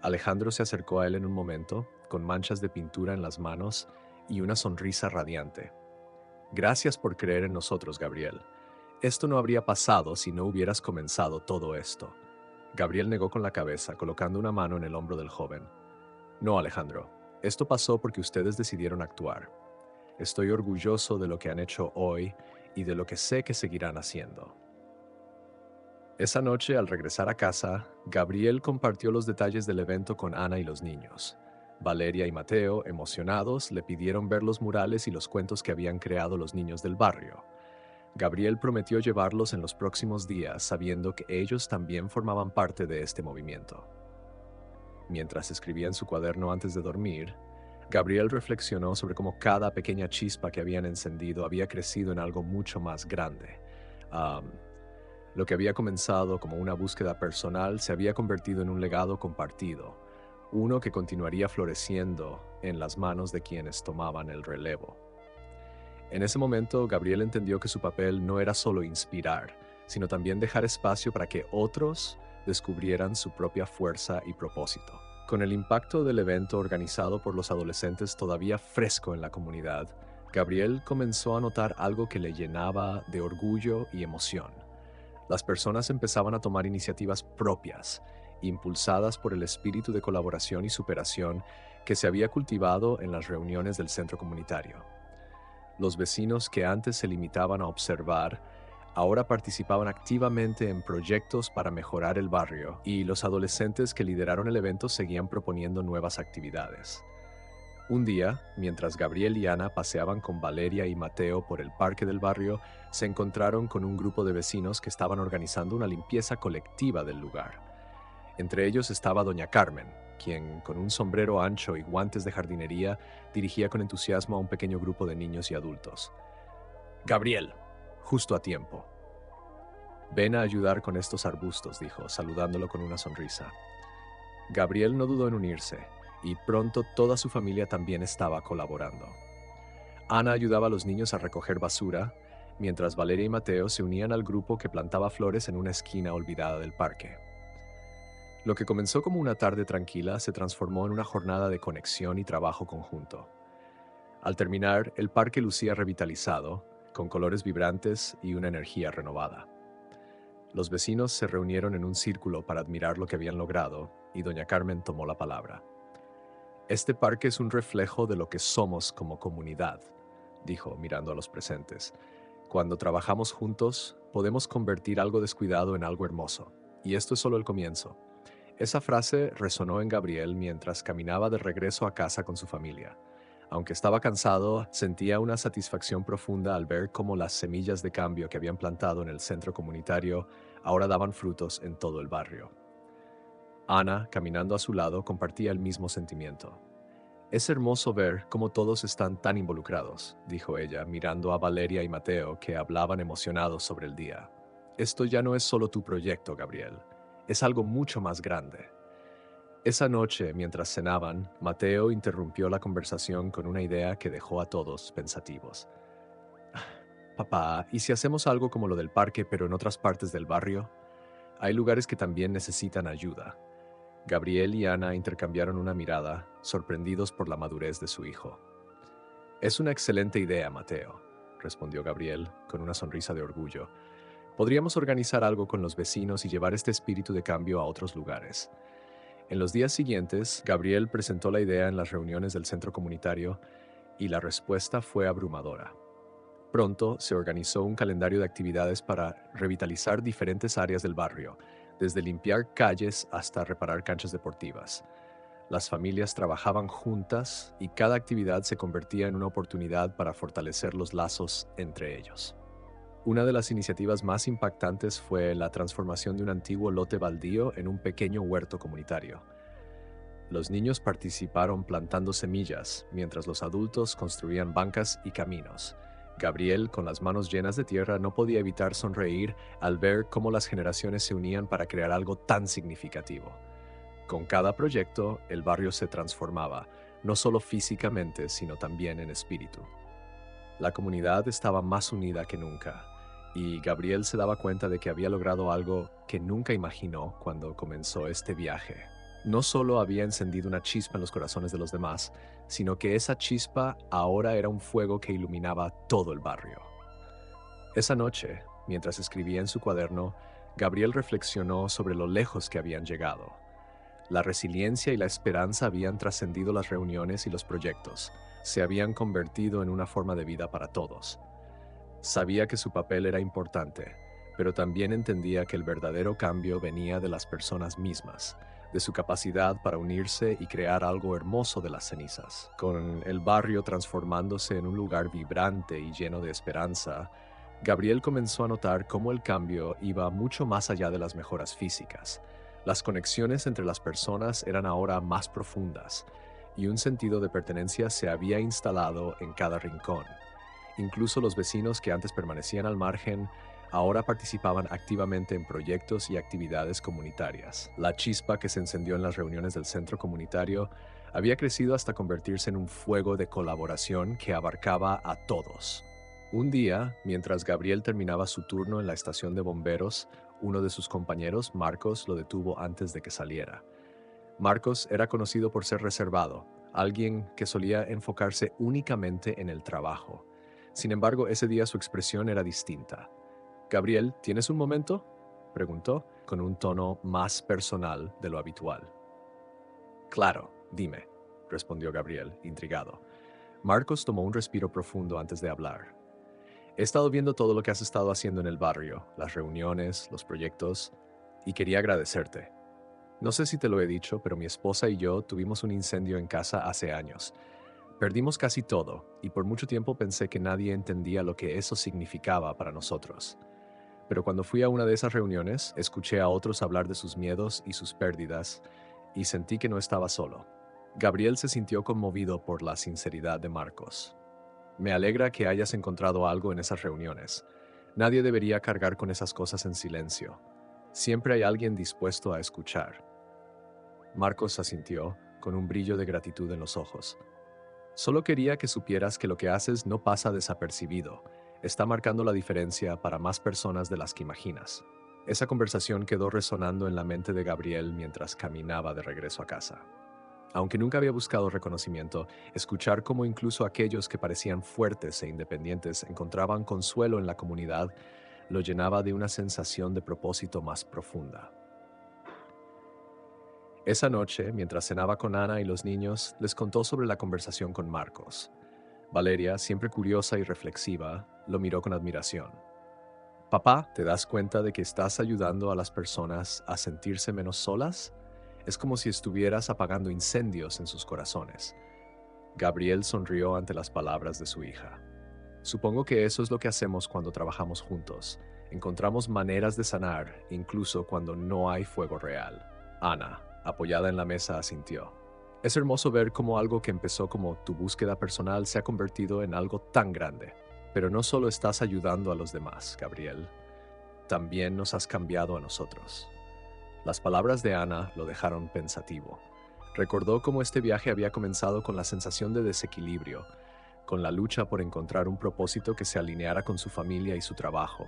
Alejandro se acercó a él en un momento, con manchas de pintura en las manos y una sonrisa radiante. Gracias por creer en nosotros, Gabriel. Esto no habría pasado si no hubieras comenzado todo esto. Gabriel negó con la cabeza, colocando una mano en el hombro del joven. No, Alejandro, esto pasó porque ustedes decidieron actuar. Estoy orgulloso de lo que han hecho hoy y de lo que sé que seguirán haciendo. Esa noche, al regresar a casa, Gabriel compartió los detalles del evento con Ana y los niños. Valeria y Mateo, emocionados, le pidieron ver los murales y los cuentos que habían creado los niños del barrio. Gabriel prometió llevarlos en los próximos días, sabiendo que ellos también formaban parte de este movimiento. Mientras escribía en su cuaderno antes de dormir, Gabriel reflexionó sobre cómo cada pequeña chispa que habían encendido había crecido en algo mucho más grande. Lo que había comenzado como una búsqueda personal se había convertido en un legado compartido, uno que continuaría floreciendo en las manos de quienes tomaban el relevo. En ese momento, Gabriel entendió que su papel no era solo inspirar, sino también dejar espacio para que otros descubrieran su propia fuerza y propósito. Con el impacto del evento organizado por los adolescentes todavía fresco en la comunidad, Gabriel comenzó a notar algo que le llenaba de orgullo y emoción. Las personas empezaban a tomar iniciativas propias, impulsadas por el espíritu de colaboración y superación que se había cultivado en las reuniones del centro comunitario. Los vecinos que antes se limitaban a observar, ahora participaban activamente en proyectos para mejorar el barrio y los adolescentes que lideraron el evento seguían proponiendo nuevas actividades. Un día, mientras Gabriel y Ana paseaban con Valeria y Mateo por el parque del barrio, se encontraron con un grupo de vecinos que estaban organizando una limpieza colectiva del lugar. Entre ellos estaba doña Carmen, quien, con un sombrero ancho y guantes de jardinería, dirigía con entusiasmo a un pequeño grupo de niños y adultos. Gabriel, justo a tiempo. Ven a ayudar con estos arbustos, dijo, saludándolo con una sonrisa. Gabriel no dudó en unirse, y pronto toda su familia también estaba colaborando. Ana ayudaba a los niños a recoger basura, mientras Valeria y Mateo se unían al grupo que plantaba flores en una esquina olvidada del parque. Lo que comenzó como una tarde tranquila se transformó en una jornada de conexión y trabajo conjunto. Al terminar, el parque lucía revitalizado, con colores vibrantes y una energía renovada. Los vecinos se reunieron en un círculo para admirar lo que habían logrado, y doña Carmen tomó la palabra. Este parque es un reflejo de lo que somos como comunidad, dijo mirando a los presentes. Cuando trabajamos juntos, podemos convertir algo descuidado en algo hermoso, y esto es solo el comienzo. Esa frase resonó en Gabriel mientras caminaba de regreso a casa con su familia. Aunque estaba cansado, sentía una satisfacción profunda al ver cómo las semillas de cambio que habían plantado en el centro comunitario ahora daban frutos en todo el barrio. Ana, caminando a su lado, compartía el mismo sentimiento. Es hermoso ver cómo todos están tan involucrados, dijo ella, mirando a Valeria y Mateo, que hablaban emocionados sobre el día. Esto ya no es solo tu proyecto, Gabriel. Es algo mucho más grande. Esa noche, mientras cenaban, Mateo interrumpió la conversación con una idea que dejó a todos pensativos. Papá, ¿y si hacemos algo como lo del parque, pero en otras partes del barrio? Hay lugares que también necesitan ayuda. Gabriel y Ana intercambiaron una mirada, sorprendidos por la madurez de su hijo. Es una excelente idea, Mateo, respondió Gabriel, con una sonrisa de orgullo. Podríamos organizar algo con los vecinos y llevar este espíritu de cambio a otros lugares. En los días siguientes, Gabriel presentó la idea en las reuniones del centro comunitario y la respuesta fue abrumadora. Pronto se organizó un calendario de actividades para revitalizar diferentes áreas del barrio, desde limpiar calles hasta reparar canchas deportivas. Las familias trabajaban juntas y cada actividad se convertía en una oportunidad para fortalecer los lazos entre ellos. Una de las iniciativas más impactantes fue la transformación de un antiguo lote baldío en un pequeño huerto comunitario. Los niños participaron plantando semillas, mientras los adultos construían bancas y caminos. Gabriel, con las manos llenas de tierra, no podía evitar sonreír al ver cómo las generaciones se unían para crear algo tan significativo. Con cada proyecto, el barrio se transformaba, no solo físicamente, sino también en espíritu. La comunidad estaba más unida que nunca, y Gabriel se daba cuenta de que había logrado algo que nunca imaginó cuando comenzó este viaje. No solo había encendido una chispa en los corazones de los demás, sino que esa chispa ahora era un fuego que iluminaba todo el barrio. Esa noche, mientras escribía en su cuaderno, Gabriel reflexionó sobre lo lejos que habían llegado. La resiliencia y la esperanza habían trascendido las reuniones y los proyectos, se habían convertido en una forma de vida para todos. Sabía que su papel era importante, pero también entendía que el verdadero cambio venía de las personas mismas, de su capacidad para unirse y crear algo hermoso de las cenizas. Con el barrio transformándose en un lugar vibrante y lleno de esperanza, Gabriel comenzó a notar cómo el cambio iba mucho más allá de las mejoras físicas. Las conexiones entre las personas eran ahora más profundas, y un sentido de pertenencia se había instalado en cada rincón. Incluso los vecinos que antes permanecían al margen ahora participaban activamente en proyectos y actividades comunitarias. La chispa que se encendió en las reuniones del centro comunitario había crecido hasta convertirse en un fuego de colaboración que abarcaba a todos. Un día, mientras Gabriel terminaba su turno en la estación de bomberos, uno de sus compañeros, Marcos, lo detuvo antes de que saliera. Marcos era conocido por ser reservado, alguien que solía enfocarse únicamente en el trabajo. Sin embargo, ese día su expresión era distinta. Gabriel, ¿tienes un momento?, preguntó, con un tono más personal de lo habitual. Claro, dime, respondió Gabriel, intrigado. Marcos tomó un respiro profundo antes de hablar. He estado viendo todo lo que has estado haciendo en el barrio, las reuniones, los proyectos, y quería agradecerte. No sé si te lo he dicho, pero mi esposa y yo tuvimos un incendio en casa hace años. Perdimos casi todo, y por mucho tiempo pensé que nadie entendía lo que eso significaba para nosotros. Pero cuando fui a una de esas reuniones, escuché a otros hablar de sus miedos y sus pérdidas, y sentí que no estaba solo. Gabriel se sintió conmovido por la sinceridad de Marcos. Me alegra que hayas encontrado algo en esas reuniones. Nadie debería cargar con esas cosas en silencio. Siempre hay alguien dispuesto a escuchar. Marcos asintió, con un brillo de gratitud en los ojos. Solo quería que supieras que lo que haces no pasa desapercibido. Está marcando la diferencia para más personas de las que imaginas. Esa conversación quedó resonando en la mente de Gabriel mientras caminaba de regreso a casa. Aunque nunca había buscado reconocimiento, escuchar cómo incluso aquellos que parecían fuertes e independientes encontraban consuelo en la comunidad lo llenaba de una sensación de propósito más profunda. Esa noche, mientras cenaba con Ana y los niños, les contó sobre la conversación con Marcos. Valeria, siempre curiosa y reflexiva, lo miró con admiración. Papá, ¿te das cuenta de que estás ayudando a las personas a sentirse menos solas? Es como si estuvieras apagando incendios en sus corazones. Gabriel sonrió ante las palabras de su hija. Supongo que eso es lo que hacemos cuando trabajamos juntos. Encontramos maneras de sanar, incluso cuando no hay fuego real. Ana, apoyada en la mesa, asintió. Es hermoso ver cómo algo que empezó como tu búsqueda personal se ha convertido en algo tan grande. Pero no solo estás ayudando a los demás, Gabriel, también nos has cambiado a nosotros. Las palabras de Ana lo dejaron pensativo. Recordó cómo este viaje había comenzado con la sensación de desequilibrio, con la lucha por encontrar un propósito que se alineara con su familia y su trabajo.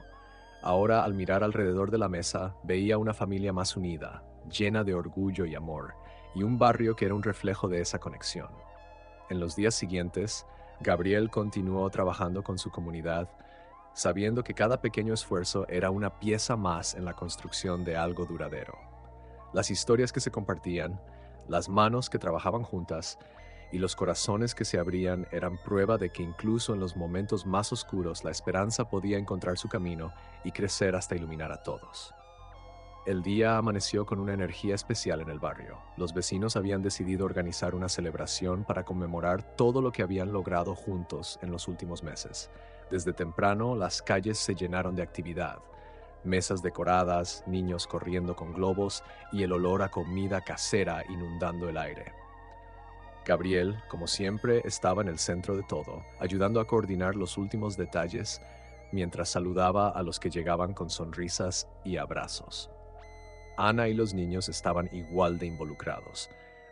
Ahora, al mirar alrededor de la mesa, veía una familia más unida, llena de orgullo y amor, y un barrio que era un reflejo de esa conexión. En los días siguientes, Gabriel continuó trabajando con su comunidad, sabiendo que cada pequeño esfuerzo era una pieza más en la construcción de algo duradero. Las historias que se compartían, las manos que trabajaban juntas y los corazones que se abrían eran prueba de que incluso en los momentos más oscuros la esperanza podía encontrar su camino y crecer hasta iluminar a todos. El día amaneció con una energía especial en el barrio. Los vecinos habían decidido organizar una celebración para conmemorar todo lo que habían logrado juntos en los últimos meses. Desde temprano, las calles se llenaron de actividad. Mesas decoradas, niños corriendo con globos y el olor a comida casera inundando el aire. Gabriel, como siempre, estaba en el centro de todo, ayudando a coordinar los últimos detalles mientras saludaba a los que llegaban con sonrisas y abrazos. Ana y los niños estaban igual de involucrados.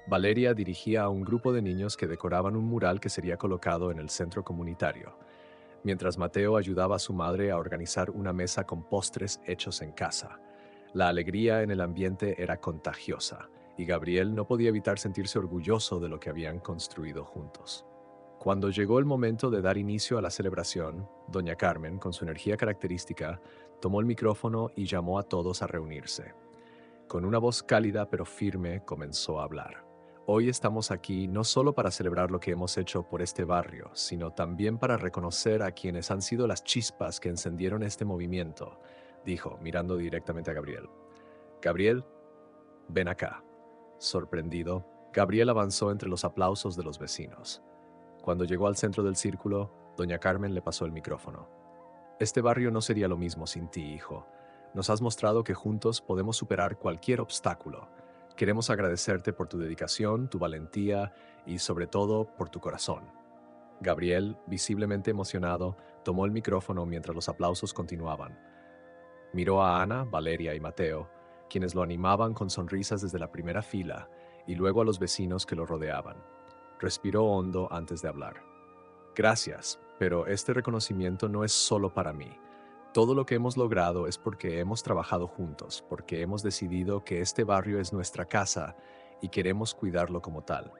Valeria dirigía a un grupo de niños que decoraban un mural que sería colocado en el centro comunitario, mientras Mateo ayudaba a su madre a organizar una mesa con postres hechos en casa. La alegría en el ambiente era contagiosa, y Gabriel no podía evitar sentirse orgulloso de lo que habían construido juntos. Cuando llegó el momento de dar inicio a la celebración, doña Carmen, con su energía característica, tomó el micrófono y llamó a todos a reunirse. Con una voz cálida pero firme comenzó a hablar. Hoy estamos aquí no solo para celebrar lo que hemos hecho por este barrio, sino también para reconocer a quienes han sido las chispas que encendieron este movimiento, dijo, mirando directamente a Gabriel. Gabriel, ven acá. Sorprendido, Gabriel avanzó entre los aplausos de los vecinos. Cuando llegó al centro del círculo, doña Carmen le pasó el micrófono. Este barrio no sería lo mismo sin ti, hijo. Nos has mostrado que juntos podemos superar cualquier obstáculo. Queremos agradecerte por tu dedicación, tu valentía y, sobre todo, por tu corazón. Gabriel, visiblemente emocionado, tomó el micrófono mientras los aplausos continuaban. Miró a Ana, Valeria y Mateo, quienes lo animaban con sonrisas desde la primera fila, y luego a los vecinos que lo rodeaban. Respiró hondo antes de hablar. Gracias, pero este reconocimiento no es solo para mí. Todo lo que hemos logrado es porque hemos trabajado juntos, porque hemos decidido que este barrio es nuestra casa y queremos cuidarlo como tal.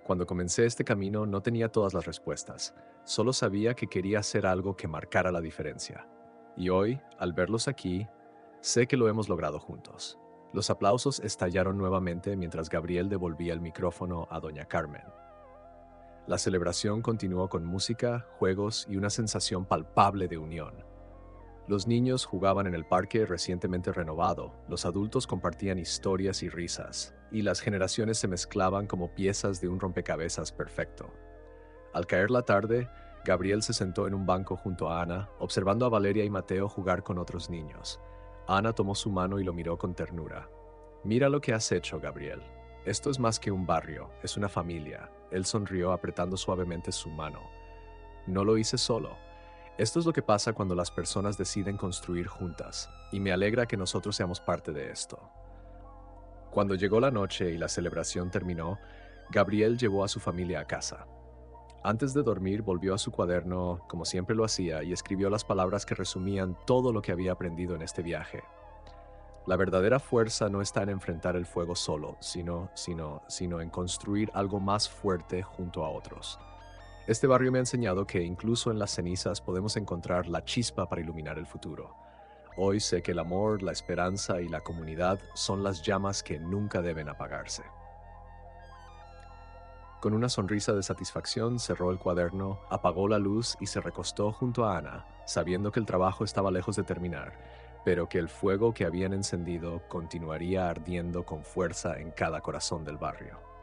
Cuando comencé este camino no tenía todas las respuestas, solo sabía que quería hacer algo que marcara la diferencia. Y hoy, al verlos aquí, sé que lo hemos logrado juntos. Los aplausos estallaron nuevamente mientras Gabriel devolvía el micrófono a doña Carmen. La celebración continuó con música, juegos y una sensación palpable de unión. Los niños jugaban en el parque recientemente renovado, los adultos compartían historias y risas, y las generaciones se mezclaban como piezas de un rompecabezas perfecto. Al caer la tarde, Gabriel se sentó en un banco junto a Ana, observando a Valeria y Mateo jugar con otros niños. Ana tomó su mano y lo miró con ternura. Mira lo que has hecho, Gabriel. Esto es más que un barrio, es una familia. Él sonrió apretando suavemente su mano. No lo hice solo. Esto es lo que pasa cuando las personas deciden construir juntas, y me alegra que nosotros seamos parte de esto. Cuando llegó la noche y la celebración terminó, Gabriel llevó a su familia a casa. Antes de dormir, volvió a su cuaderno, como siempre lo hacía, y escribió las palabras que resumían todo lo que había aprendido en este viaje. La verdadera fuerza no está en enfrentar el fuego solo, sino en construir algo más fuerte junto a otros. Este barrio me ha enseñado que incluso en las cenizas podemos encontrar la chispa para iluminar el futuro. Hoy sé que el amor, la esperanza y la comunidad son las llamas que nunca deben apagarse. Con una sonrisa de satisfacción cerró el cuaderno, apagó la luz y se recostó junto a Ana, sabiendo que el trabajo estaba lejos de terminar, pero que el fuego que habían encendido continuaría ardiendo con fuerza en cada corazón del barrio.